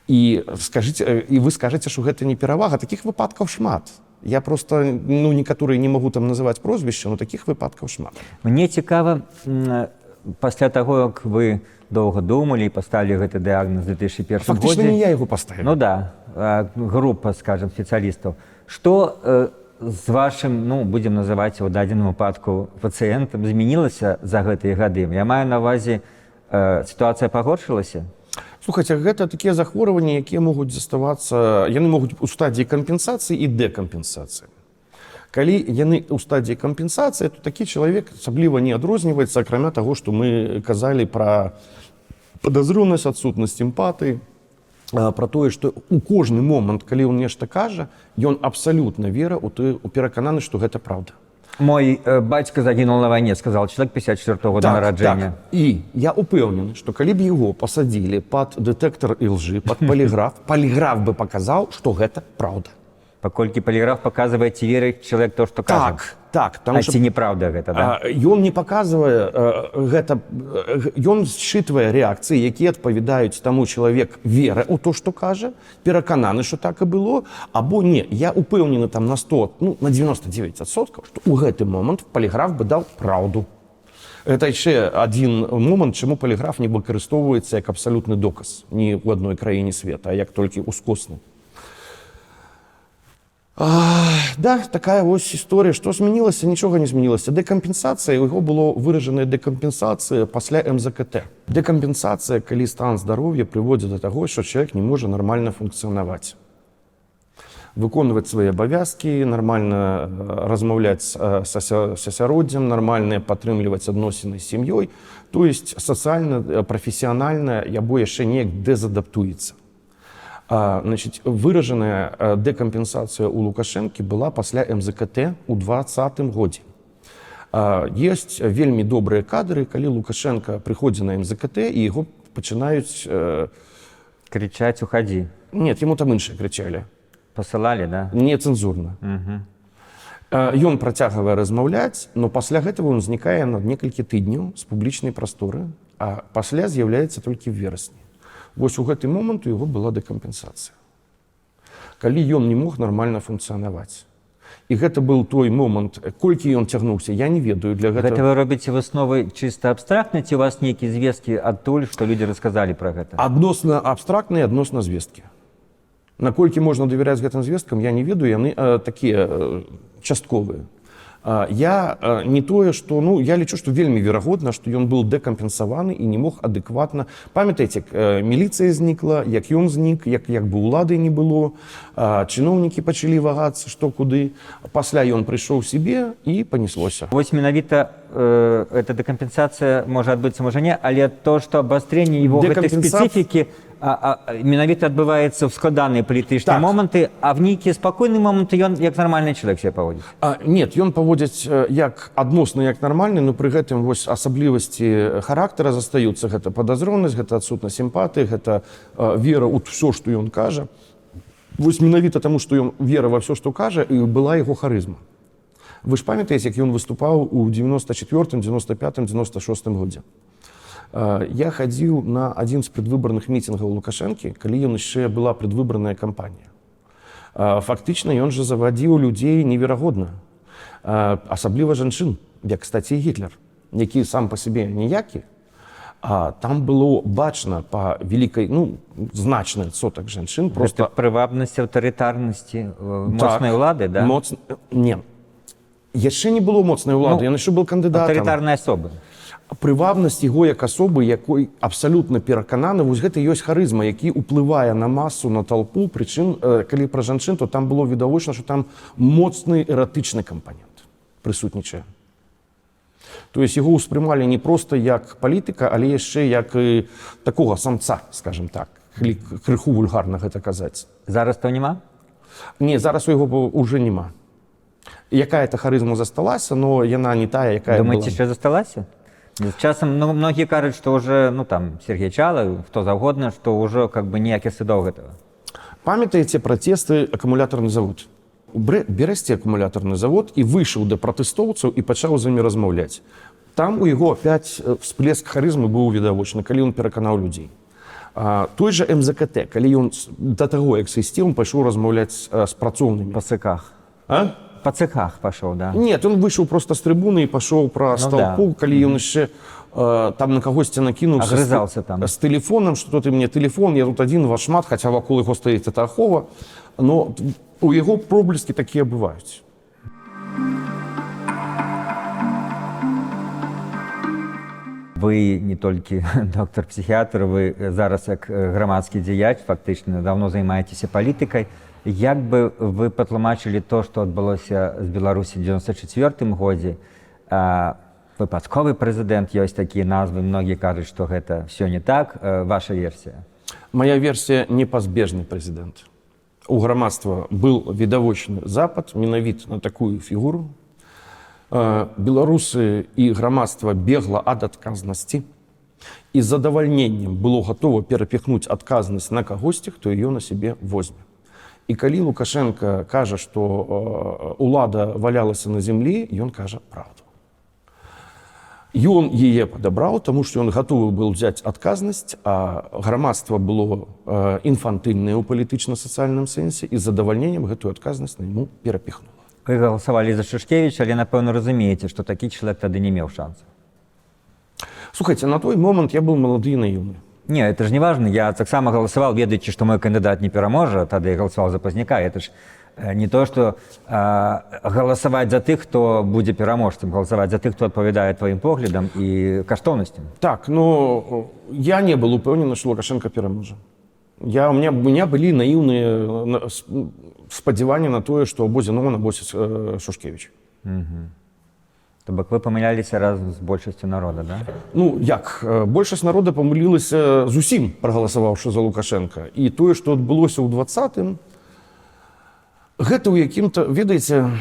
І вы скажаце, што гэта не перавага. Такіх выпадкаў шмат. Я просто, некаторыя не магу там называць прозвішча, но такіх выпадкаў шмат. Мне цікава, пасля таго, як вы доўга думалі і паставілі гэты дыягназ 2001 годзе... Фактычна не я яго паставіў. Ну да, група, скажем, спецыялістаў. Што з вашым, будзем называць у дадзеным выпадку, пацыентам змянілася за гэтыя гады? Я маю на ўвазе, сітуацыя пагоршылася? Слухайце, гэта такія захворванні, якія могуць заставацца, яны могуць у стадіі кампенсацыі і дэкампенсацыі. Калі яны ў стадіі кампенсацыі, то такі чалавек асабліва не адрозніваецца, акрамя таго, што мы казалі пра падазронасць, адсутнасць эмпатыі, пра тое, што ў кожны момант, калі ён нешта кажа, ён абсалютна вера ў перакананы, што гэта праўда. Мой бацька загінуў на вайне, сказал чалавек 54-го года нараджэння. Так. І я упэўнены, што калі б яго пасадзілі пад дэтэктар ілжы, пад паліграф, паліграф бы паказаў, што гэта праўда. Паколькі паліграф паказвае, ці верыць чалавек то, што кажа. Так. А ці неправда гэта, да? Ён не паказвае гэта, ён счытвае рэакцыі, якія адпавядаюць таму чалавек вера ў то, што кажа, перакананы, што так і было, або не. Я упэўнены там на 100, на 99%, што ў гэты момант паліграф бы даў праўду. Гэта яшчэ адзін момант, чаму паліграф не выкарыстоўваецца як абсалютны доказ ні ў адной краіне света, а як толькі ускосны. Да, такая вось історыя. Што змянілася? Нічога не змянілася. Дэкампенсацыя, у яго было выражаная дэкампенсацыя пасля МЗКТ. Дэкампенсацыя, калі стан здароўя прыводзіць да таго, што чалавек не можа нармальна функцыянаваць. Выконваць свае абавязкі, нармальна размаўляць са асяроддзем, нармальна падтрымліваць адносіны з сям'ёй, то есть сацыяльна, прафесіянальна, або яшчэ неяк дэзадаптуецца. Выражаная дэкампенсацыя ў Лукашэнкі была пасля МЗКТ ў 2020 годзе. Ёсць вельмі добрыя кадры, калі Лукашенко прыходзіць на МЗКТ і яго пачынаюць... Крычаць «Уходи». Нет, яму там іншыя крычалі. Пасылалі, да? Нецэнзурна. Ён працягвае размаўляць, но пасля гэтага ён знікае на некалькі тыдняў з публічнай прасторы, а пасля з'яўляецца толькі ў верасні. Вось у гэты момант у яго была дэкампенсацыя. Калі ён не мог нармальна функцыянаваць. І гэта быў той момант, колькі ён цягнуўся, я не ведаю. Гэта вы робіце высновы чыста абстрактна, ці у вас нейкія звесткі адтуль, што людзі расказалі пра гэта? Адносна абстрактныя, адносна звесткі. Наколькі можна давяряць гэтым звесткам, я не ведаю, яны такія частковыя. Я не тое, што, я лічу, што вельмі верагодна, што ён быў дэкампенсаваны і не мог адэкватна. Памятаеце, міліцыя знікла, як ён знік, як бы улады не было, чыноўнікі пачалі вагацца, што куды. Пасля ён прыйшоў сябе і панеслося. Вось менавіта эта дэкампенсацыя можа адбыцца, можа не, але то, што абвастрэнне его гэтай спецыфікі менавіта адбываецца ў складаныя палітычныя моманты, а в нейкія спакойныя моманты ён як нармальны чалавек себе паводзіць? Нет, ён паводзіць як адносна як нармальны, но пры гэтым вось асаблівасці характара застаюцца. Гэта падазронасць, гэта адсутнасць эмпатыі, гэта вера ў ўсё, што ён кажа. Вось менавіта таму, што ён вера ва ўсё, што кажа, і была яго харызма. Вы ж памятаеце, як ён выступаў у 94-м, 95-м, 96-м годзе. Я хадзіў на адзін з прадвыбарных мітынгаў Лукашэнкі, калі ён яшчэ была прадвыбарная кампанія. Фактычна ён жа завадзіў людзей неверагодна, асабліва жанчын, як, кстати, Гітлер, які сам па сабе ніякі, а там было бачна па вялікай, значны адсотак жанчын, Просто прывабнасць аўтарытарнасці моцнай улады, да? Не. Яшчэ не было моцнай улады, ён яшчэ был кандыдатам. Аўтарытарнай асобы. Прывабнасць яго як асобы, якой абсалютна перакананы, вось гэта ёсць харызма, які ўплывае на масу, на толпу, прычым, калі пра жанчын, то там было відавочна, што там моцны эратычны кампанент прысутнічае. То есть яго ўспрымалі не проста як палітыка, але яшчэ як і такога самца, скажем так, крыху вульгарна гэта казаць. Зараз то няма? Не, зараз у яго уже няма. Якая-то харызма засталася, но яна не тая, якая была. Думаеце, що засталася? Часам многие кажуць, што уже, Сергей Чалый, хто заўгодна, што ўжо ніякіх слідоў гэтага. Памятаеце пратэсты акумулятарны завод? У Берасці акумулятарны завод і выйшаў да пратэстоўцаў і пачаў з імі размаўляць. Там у яго опять всплеск харызмы быў відавочны, калі ён пераканаў людзей. Той жа МЗКТ, калі ён да таго, як сысці, ён пайшоў размаўляць з працоўнымі. Па цэхах. Па цэхах пашоў, да? Нет, ён выйшаў проста з трыбуны і пашоў праз толпу, калі ён яшчэ там на кагосьці накінуўся з тэлефонам, што ты мне тэлефон, я тут адзін, вас шмат, хаця вакол яго стаіць это ахова, но у яго проблескі такія бываюць. Вы не толькі доктар-псіхіатр, вы зараз як грамадскі дзеяч, фактычна, даўно займаецеся палітыкай. Як бы вы патлумачылі то, што адбылося з Беларусі ў 94-м годзе? Выпадковы прэзідэнт, ёсць такія назвы, многія кажуць, што гэта ўсё не так. Ваша версія? Моя версія — непазбежны прэзідэнт. У грамадства был відавочны запад менавіта на такую фігуру. Беларусы і грамадства бегла ад адказнасці і з задавальненнем было гатова перапіхнуць адказнасць на кагосьці, хто ее на сябе возьме. І калі Лукашенко кажа, што улада валялася на зямлі, ён кажа правду. Ён яе падабраў, таму што ён гатовы быў взяць адказнасць, а грамадства было інфантыльнае ў палітычна-сацыяльным сэнсе і з задавальненнем гэтую адказнасць на яму перапіхнула. Вы галасавалі за Шушкевіча, але, напэўна, разумееце, што такі чалавек тады не меў шансаў. Слухайце, на той момант я быў малады і наіўны. Не, это ж не важно. Я таксама галасаваў, ведаючы, што мой кандыдат не пераможа, тады я галасаваў за Пазняка. Это ж не то, што галасаваць за тых, хто будзе пераможцам, галасаваць за тых, хто адпавядае тваім поглядам і каштоўнасцям. Так, но я не был упэўнены, што Лукашенко пераможа. У меня былі наіўныя спадзяванні на тое, што будзе нова набосіць Шушкевіч. То бок вы памыляліся разам з большасцю народа, да? Як? Большасць народа памылілася зусім, прагаласаваўшы за Лукашенка. І тое, што адбылося ў 20-м, гэта ў якім-то, ведаеце,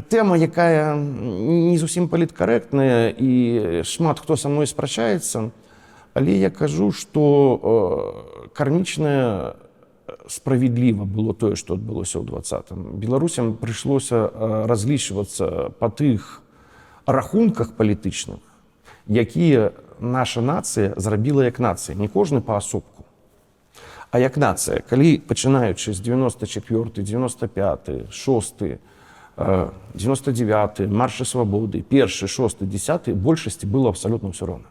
тэма, якая не зусім паліткарэктная, і шмат хто са мной спрачаецца, але я кажу, што кармічна справедліва было тое, што адбылося ў 20-м. Беларусям прыйшлося разлічвацца па тых рахунках палітычных, якія наша нацыя зрабіла як нацыя, не кожны паасобку, а як нацыя. Калі пачынаючы з 94, 95, 6, 99, маршы свабоды, 1, 6, 10, большасці было абсалютна ўсё роўна.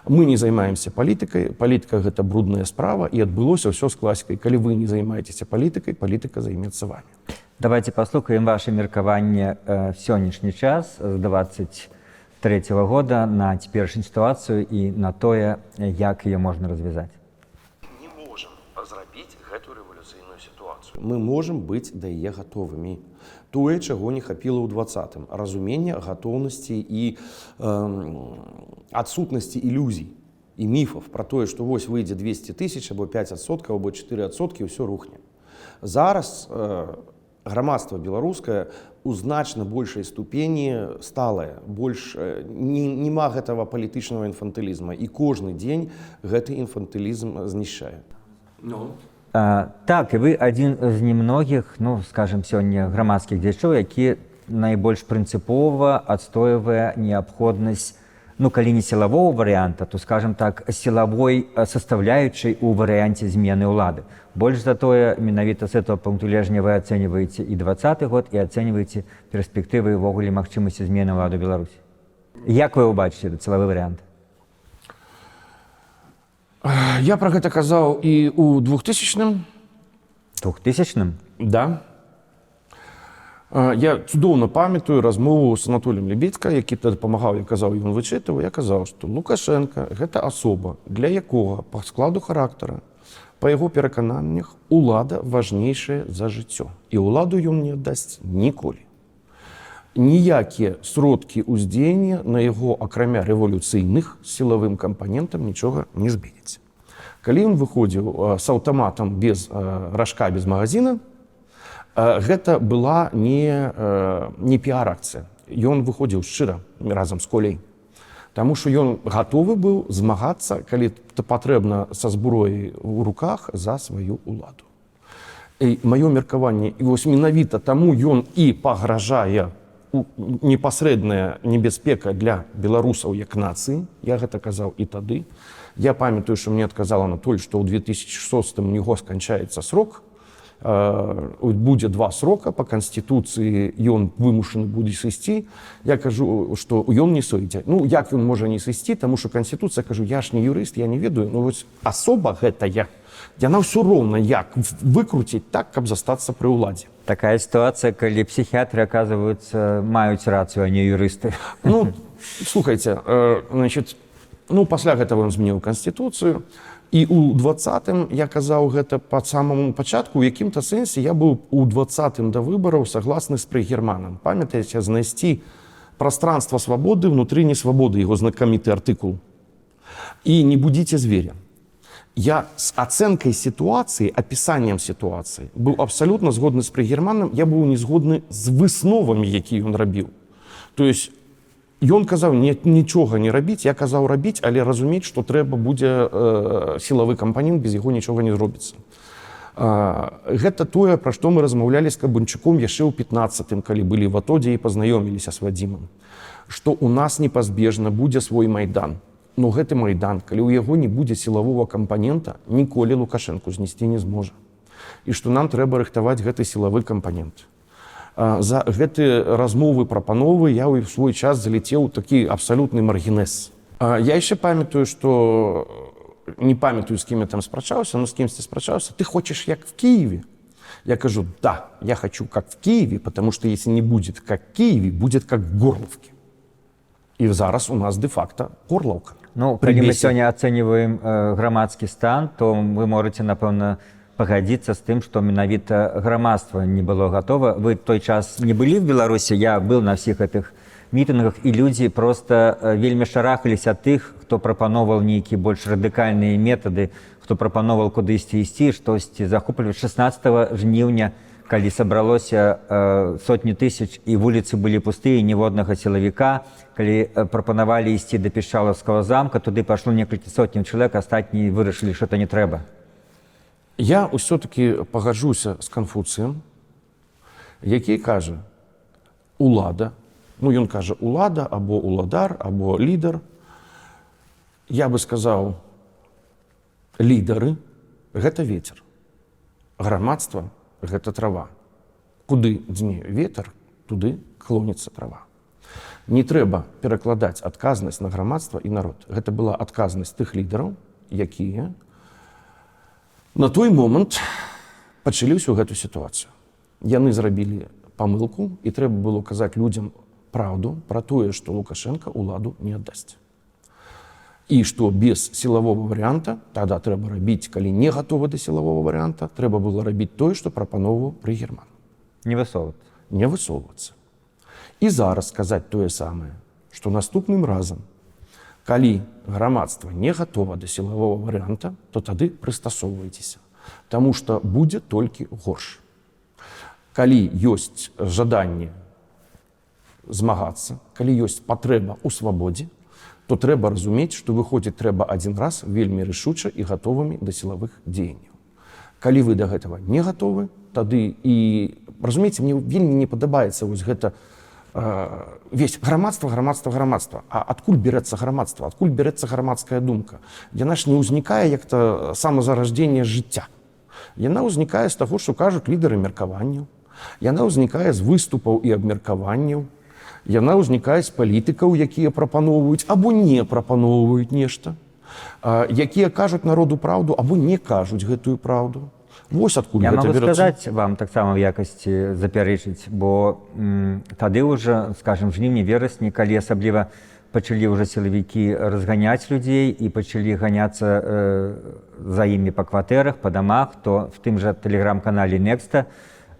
Мы не займаемся палітыкай, палітыка гэта брудная справа, і адбылося ўсё з класікай. Калі вы не займаецеся палітыкай, палітыка займецца вамі. Давайте паслухаем ваше меркаванне в сённяшні час з 23-го года на цяперашнюю сітуацыю і на тое, як яе можна развязаць. Не можам зрабіць гэтую рэвалюцыйную сітуацыю. Мы можам быць да яе гатовымі. Тое, чаго не хапіла ў 20-м. Разумення, гатоўнасці і адсутнасці ілюзій і міфаў пра тое, што вось выйдзе 200 000, або 5%, або 4%, і ўсё рухне. Зараз грамадства беларускае у значна большай ступені сталае, больш няма гэтага палітычнага інфантылізма, і кожны дзень гэты інфантылізм знішчае. Так, і вы адзін з немногіх, ну, скажем, сёння грамадскіх дзеячоў, які найбольш прынцыпова адстойвае неабходнасць, ну, калі не сілавого варыянта, то, скажем так, сілавой составляючай у варыянце змены ўлады. Больш за тое, менавіта з этого пункту гледжання вы ацэньваеце і 2020 год, і ацэньваеце перспектывы і ўвогуле магчымасці змены ўлады ў Беларусі. Як вы ўбачыце этот сілавы варыянт? Я про гэта казаў і ў 2000-м. 2000-м? Да. Я цудоўна памятаю размову з Анатоліем Лебедька, які тады дапамагаў, я казаў, ён вычытаў, я казаў, што Лукашенко – гэта асоба, для якога па складу характара, па яго перакананнях, улада важнейшая за жыццё. І ўладу ён не аддасць ніколі. Ніякія сродкі ўздзеяння на яго, акрамя рэвалюцыйных, сілавым кампанентам нічога не збедзець. Калі ён выходзіў з аўтаматам без ражка, без магазина, гэта была не піар-акцыя. Ён выходзіў шчыра разам з Коляй. Таму што ён гатовы быў змагацца, калі патрэбна са зброяй у руках за сваю ўладу. І маё меркаванне, і вось менавіта таму ён і пагражае непасрэдная небяспека для беларусаў як нацыі. Я гэта казаў і тады. Я памятаю, што мне адказала Анатоль, што ў 2006 у него сканчаецца срок, будзе 2 срока, па Канстытуцыі ён вымушаны будзе сысці. Я кажу, што ён не сойдзе. Ну, як ён можа не сысці, таму што Канстытуцыя, кажу, я ж не юрыст, я не ведаю, ну вось асоба гэтая, яна ўсё роўна як выкруціць так, каб застацца пры ўладзе. Такая ситуация, калі психиатры, оказываются, маюць рацыю, а не юрысты. Ну, слухайте, значит, ну, пасля гэтага ён змяніў Канстытуцыю, і ў 20-м я казаў гэта па самому пачатку, у якім-то сэнсе я быў у 20-м да выбараў согласны з Прыгерманам. Памятаеце, знайсці пространство свабоды внутры несвабоды, яго знакаміты артыкул. І не будзіце зверя. Я з ацэнкай сітуацыі, апісаннем сітуацыі быў абсалютна згодны з Прыгерманам, я быў не згодны з высновамі, які ён рабіў. То есть ён казаў нічога не рабіць, я казаў рабіць, але разумець, што трэба будзе сілавы кампанент, без яго нічога не зробіцца. Гэта тое, пра што мы размаўлялі з Кабунчуком яшчэ ў 15-м, калі былі в Атодзе і пазнаёміліся з Вадзімам, што ў нас непазбежна будзе свой майдан. Но гэты майдан, калі ў яго не будзе сілавого кампанента, ніколі Лукашэнку знесці не зможа. І што нам трэба рыхтаваць гэты сілавы кампанент. За гэты размовы, прапановы я ў свой час залетеў такі абсалютны маргінез. Я яшчэ памятаю, што не памятаю, з кім я там спрачаўся, но з кімсьці спрачаўся. Ты хочаш як в Киеве? Я кажу, да, я хочу как в Киеве, потому что если не будет как в Киеве, будет как в Горловке. І зараз у нас де-факто Горловка. Ну, калі мы сёння ацэньваем грамадскі стан, то вы можаце, напэўна, пагадзіцца з тым, што менавіта грамадства не было гатова. Вы той час не былі в Беларусі, я быў на ўсіх гэтых мітынгах, і людзі проста вельмі шарахаліся ад тых, хто прапановваў нейкія больш радыкальныя метады, хто прапановваў кудысьці ісці, штосьці захопліваць. 16 жніўня, калі сабралося сотні тысяч і вуліцы былі пустыя, ніводнага сілавіка, калі прапанавалі ісці да Пішчалаўскага замка, туды пайшло некалькі сотняў чалавек, астатнія вырашылі, што это не трэба. Я ўсё-таки пагаджуся з Канфуцыем, які кажа, улада, ну ён кажа улада, або уладар, або лідар. Я бы сказаў, лідары – гэта вецер, грамадства – гэта трава. Куды дзьме ветер, туды клоніцца трава. Не трэба перакладаць адказнасць на грамадства і народ. Гэта была адказнасць тых лідараў, якія на той момант пачалі ўсю гэту сітуацыю. Яны зрабілі памылку, і трэба было казаць людзям праўду пра тое, што Лукашенко ўладу не аддасць. І што без сілавого варыянта, тада трэба рабіць, калі не гатова да сілавого варыянта, трэба было рабіць тое, што прапановваў Прыгерман. Не высоўвацца. Не высоўвацца. І зараз сказаць тое самае, што наступным разам, калі грамадства не гатова да сілавого варыянта, то тады прыстасоўвайцеся, таму што будзе толькі горш. Калі ёсць жаданне змагацца, калі ёсць патрэба ў свабодзе, то трэба разумець, што выходзіць трэба адзін раз вельмі рашуча і гатовымі да сілавых дзеянняў. Калі вы да гэтага не гатовы, тады і, разумееце, мне вельмі не падабаецца вось гэта весь грамадства. А адкуль бярэцца грамадства? Адкуль бярэцца грамадская думка? Яна ж не ўзнікае як-то самазараждзення жыцця. Яна ўзнікае з таго, што кажуць лідары меркаванняў. Яна ўзнікае з выступаў і абмеркаванняў. Яна ўзнікае з палітыкаў, якія прапаноўваюць або не прапаноўваюць нешта, якія кажуць народу праўду або не кажуць гэтую праўду. Вось адкуль я гэта могу бярэцца. сказаць вам таксама в якасці запярэчыць, бо тады ўжо, скажем, жніўні-верасні, калі асабліва пачалі ўжо сілавікі разганяць людзей і пачалі ганяцца за імі па кватэрах, па дамах, то в тым жа тэлеграм-канале Некста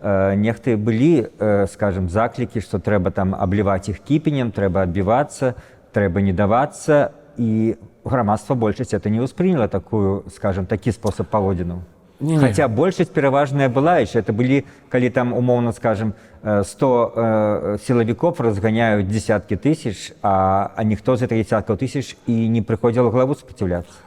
нехты былі, скажем, заклікі, што трэба там абліваць іх кіпенем, трэба адбівацца, трэба не давацца, і грамадства большасць это не ўспрыняла такую, скажем, такі спосаб паводзінаў. Хаця большасць пераважная была, яшчэ это былі, калі там, умоўна скажем, 100 сілавікоў разганяюць десяткі тысяч, а ніхто з гэтых десяткаў тысяч і не прыходзіў у галаву супраціўляцца.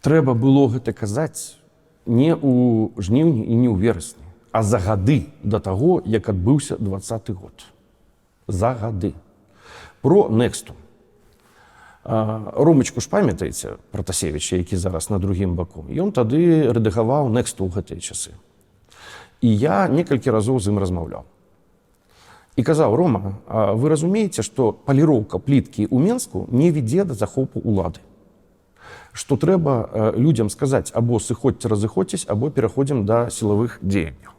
Трэба было гэта казаць не ў жніўні і не ў верасні, а за гады да таго, як адбыўся 20-й год. За гады. Про Нексту. Ромачку ж памятаеце, Пратасевіча, які зараз на другім баку. Ён тады рэдагаваў Нексту ў гэтыя часы. І я некалькі разоў з ім размаўляў. І казаў: Рома, вы разумееце, што паліроўка пліткі ў Менску не вядзе да захопу ўлады. Што трэба людзям сказаць: або сыходзьце, разыходзьцесь, або пераходзім да сілавых дзеянняў.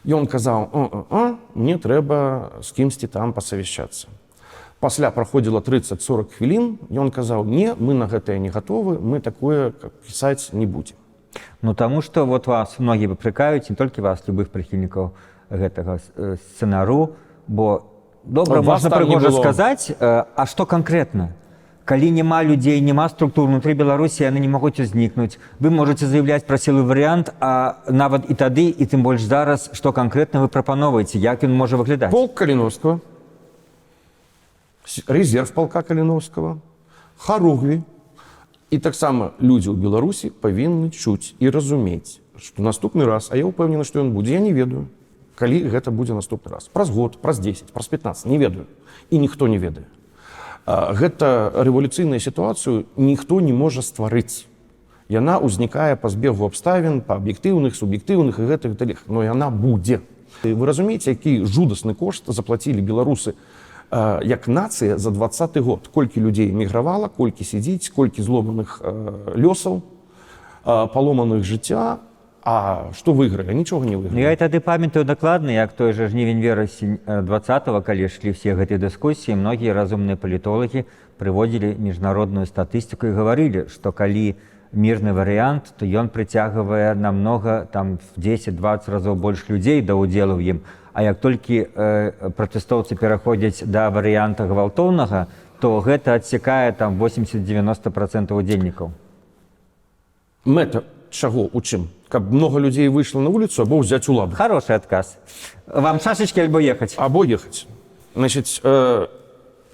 Ён казаў: мне трэба з кімсьці там пасавяшчацца. Пасля праходзіла 30-40 хвілін, ён казаў: не, мы на гэтае не гатовы, мы такое пісаць не будзем. Ну, таму што вот вас многія выпракаюць, не толькі вас, любых прыхільнікаў гэтага сцэнару, бо добра можна прыгожа сказаць, а што канкрэтна? Калі няма людзей, няма структур унутры Беларусі, яны не могуць узнікнуць. Вы можаце заявляць пра сілы варыянт, а нават і тады, і тым больш зараз, што канкрэтна вы прапаноўваеце, як ён можа выглядаць? Полк Каліновскага, резерв полка Каліновскага, Харугві. І таксама людзі ў Беларусі павінны чуць і разумець, што наступны раз, а я ўпэўнены, што ён будзе, я не ведаю, калі гэта будзе наступны раз. Праз год, праз 10, праз 15, не ведаю. І ніхто не ведае. Гэта рэвалюцыйную сітуацыю ніхто не можа стварыць. Яна ўзнікае па збегу абставін, па аб'ектыўных, суб'ектыўных і гэтых далей. Но яна будзе. Вы разумееце, які жудасны кошт заплацілі беларусы як нацыя за 20-й год. Колькі людзей эмігравала, колькі сядзіць, колькі зломаных лёсаў, паломаных жыцця. А што выйгралі? Нічога не выйгралі. Я і тады памятаю дакладна, як той жа жнівень-верасень 20-го, калі ішлі ўсе гэтыя дыскусіі, многія разумныя палітолагі прыводзілі міжнародную статыстыку і гаварылі, што калі мірны варыянт, то ён прыцягвае намнога, там, в 10-20 разоў больш людзей да ўдзелу ў ім. А як толькі пратэстоўцы пераходзяць да варыянта гвалтоўнага, то гэта адсякае там 80-90% удзельнікаў. Мэта чаго, у чым? Каб много людзей выйшла на вуліцу, або ўзяць уладу. Хорошы адказ. Вам шашачкі альбо ехаць? Або ехаць. Значыць,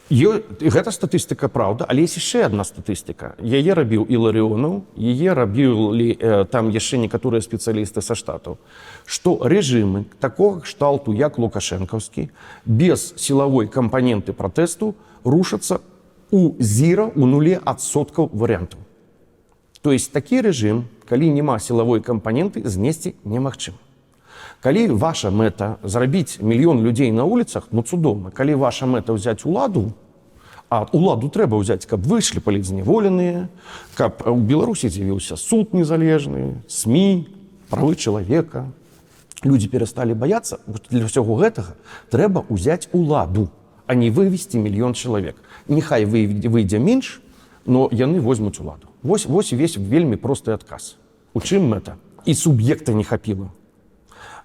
гэта статыстыка, праўда, але есть яшчэ адна статыстыка. Яе рабіў Іларыонаў, яе рабілі там яшчэ некаторыя спецыялісты са штатаў, што рэжымы такога кшталту, як лукашэнкаўскі, без сілавой кампаненты пратэсту рушацца у зіра, у нуле адсоткаў варыянтаў. То есть такі рэжым, калі няма сілавой кампаненты, знесці немагчыма. Калі ваша мэта зрабіць мільён людзей на вуліцах, ну цудоўна. Калі ваша мэта ўзяць уладу, а уладу трэба ўзяць, каб выйшлі палітзняволеныя, каб у Беларусі з'явіўся суд незалежны, СМІ, правы чалавека, людзі перасталі баяцца, для ўсяго гэтага трэба ўзяць уладу, а не вывесці мільён чалавек. Няхай выйдзе менш, но яны возьмуць уладу. Вось увесь вельмі просты адказ. У чым мэта? І суб'екта не хапіла.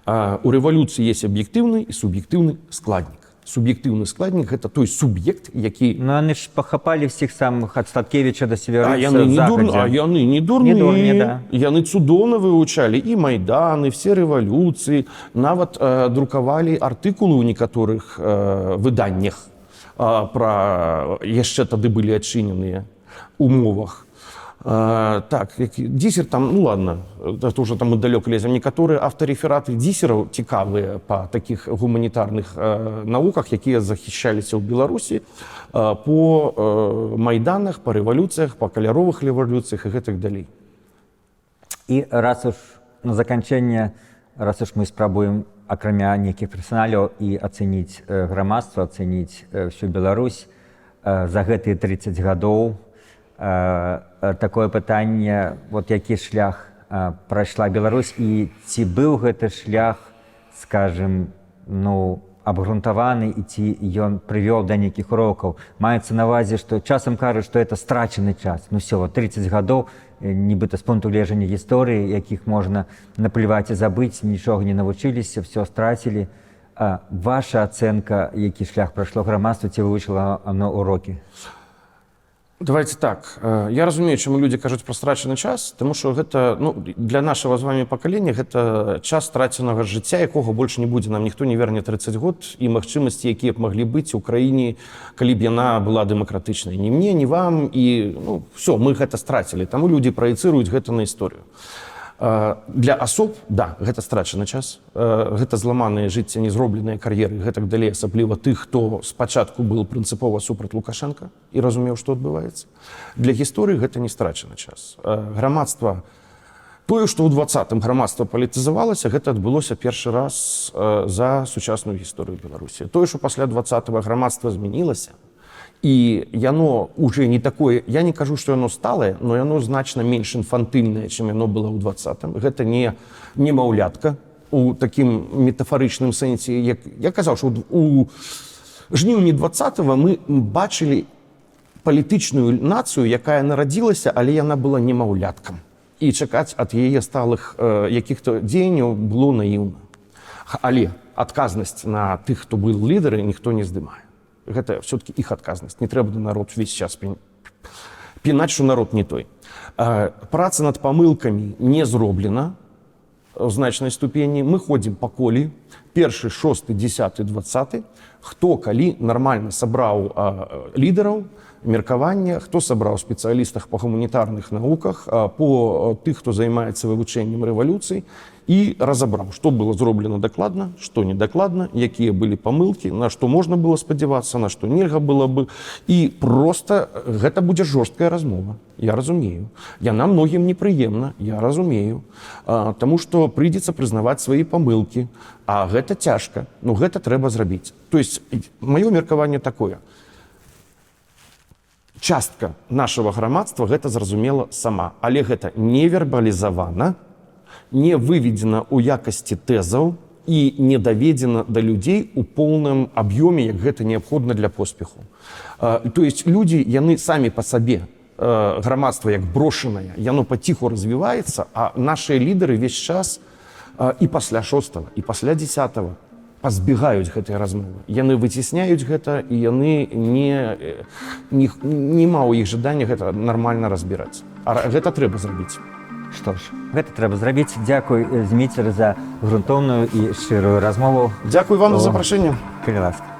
У рэвалюцыі есть аб'ектыўны і суб'ектыўны складнік. Суб'ектыўны складнік – гэта той суб'ект, які… Ну, яны ж пахапалі всіх самых ад Статкевіча да Северыца А яны не дурныя. Да. Яны цудоўна вывучалі і майданы, все рэвалюцыі, нават друкавалі артыкулы ў некаторых выданнях, яшчэ тады былі адчыненыя умовах. Так, дисер там, ну ладно, это уже там мы далеко лезем. Некоторые авторефераты дисераў цікавыя по таких гуманітарных науках, якія захищаліся ў Беларусі по майданах, по рэвалюцыях, по каляровых рэвалюцыях і гэтак далей. І раз уж на заканчэнне, раз уж мы спрабуем акрамя нейкіх персаналяў і ацэніць грамадства, ацэніць всю Беларусь за гэтыя 30 гадоў, такое пытанне, вот які шлях прайшла Беларусь і ці быў гэты шлях, скажем, ну, абгрунтаваны і ці ён прывёў да нейкіх урокаў. Маецца на ўвазе, што часам кажуць, што это страчаны час. Ну все, вот 30 гадоў, нібыта з пункту гледжання гісторыі, якіх можна наплеваць і забыць, нічога не навучыліся, все страцілі. Ваша ацэнка, які шлях прайшло грамадства, ці вывучыла оно урокі? Давайте так. Я разумею, чаму людзі кажуць пра страчаны час, тому што гэта, ну, для нашага з вами пакалення гэта час страценага жыцця, якога больш не будзе. Нам ніхто не верне 30 год і магчымасці, якія б маглі быць у краіне, калі б яна была дэмакратычнай. Ні мне, ні вам, і ну, все, мы гэта страцілі. Таму людзі праецыруюць гэта на історыю. Для асоб, да, гэта страчаны час, гэта зламаныя жыцця, не зробленыя кар'еры, гэтак далей, асабліва тых, хто спачатку быў прынцыпова супраць Лукашенка і разумеў, што адбываецца. Для гісторыі гэта не страчаны час. Грамадства, тое, што ў 20-м грамадства палітызавалася, гэта адбылося першы раз за сучасную гісторыю Беларусі. Тое, што пасля 20-го грамадства змянілася, і яно уже не такое, я не кажу, што яно сталае, но яно значна менш інфантыльнае, чым яно было ў 20-м. Гэта не немаўлятка у такім метафарычным сэнсе. Як я казаў, што у жніўні 20-го мы бачылі палітычную нацыю, якая нарадзілася, але яна была немаўляткам. І чакаць ад яе сталых якіх-то дзеянняў было наіўна. Але адказнасць на тых, хто быў лідары, ніхто не здымае. Гэта все-таки іх адказнасць. Не трэба на народ весь час пінаць, што народ не той. Праца над памылкамі не зроблена ў значнай ступені. Мы ходзім па колі, першы, 6, 10, 20. Хто калі нармальна сабраў лідараў, меркавання, хто сабраў спецыялістах па гуманітарных навуках, по тых, хто займаецца вывучэннем рэвалюцый, і разабраў, што было зроблена дакладна, што недакладна, якія былі памылкі, на што можна было спадзявацца, на што нельга было бы. І проста гэта будзе жорсткая размова. Я разумею. Яна многім непрыемна, я разумею. Таму што прыйдзецца прызнаваць свае памылкі. А гэта цяжка. Ну, гэта трэба зрабіць. То есть, маё меркаванне такое. Частка нашага грамадства гэта зразумела сама, але гэта не вербалізавана, не выведена ў якасці тэзаў і не даведзена да людзей у поўным аб'ёме, як гэта неабходна для поспеху. То есть людзі, яны самі па сабе, грамадства як брошанае, яно паціху развіваецца, а нашыя лідары весь час і пасля 6-го, і пасля 10-го пазбегаюць гэтай размовы. Яны выцісняюць гэта, і яны нема ў іх жадання гэта нармальна разбіраць. А гэта трэба зрабіць. Што ж, гэта трэба зрабіць. Дзякуй, Зміцер, за грунтоўную і шчырую размову. Дзякуй вам за запрашэнне. Калі ласка.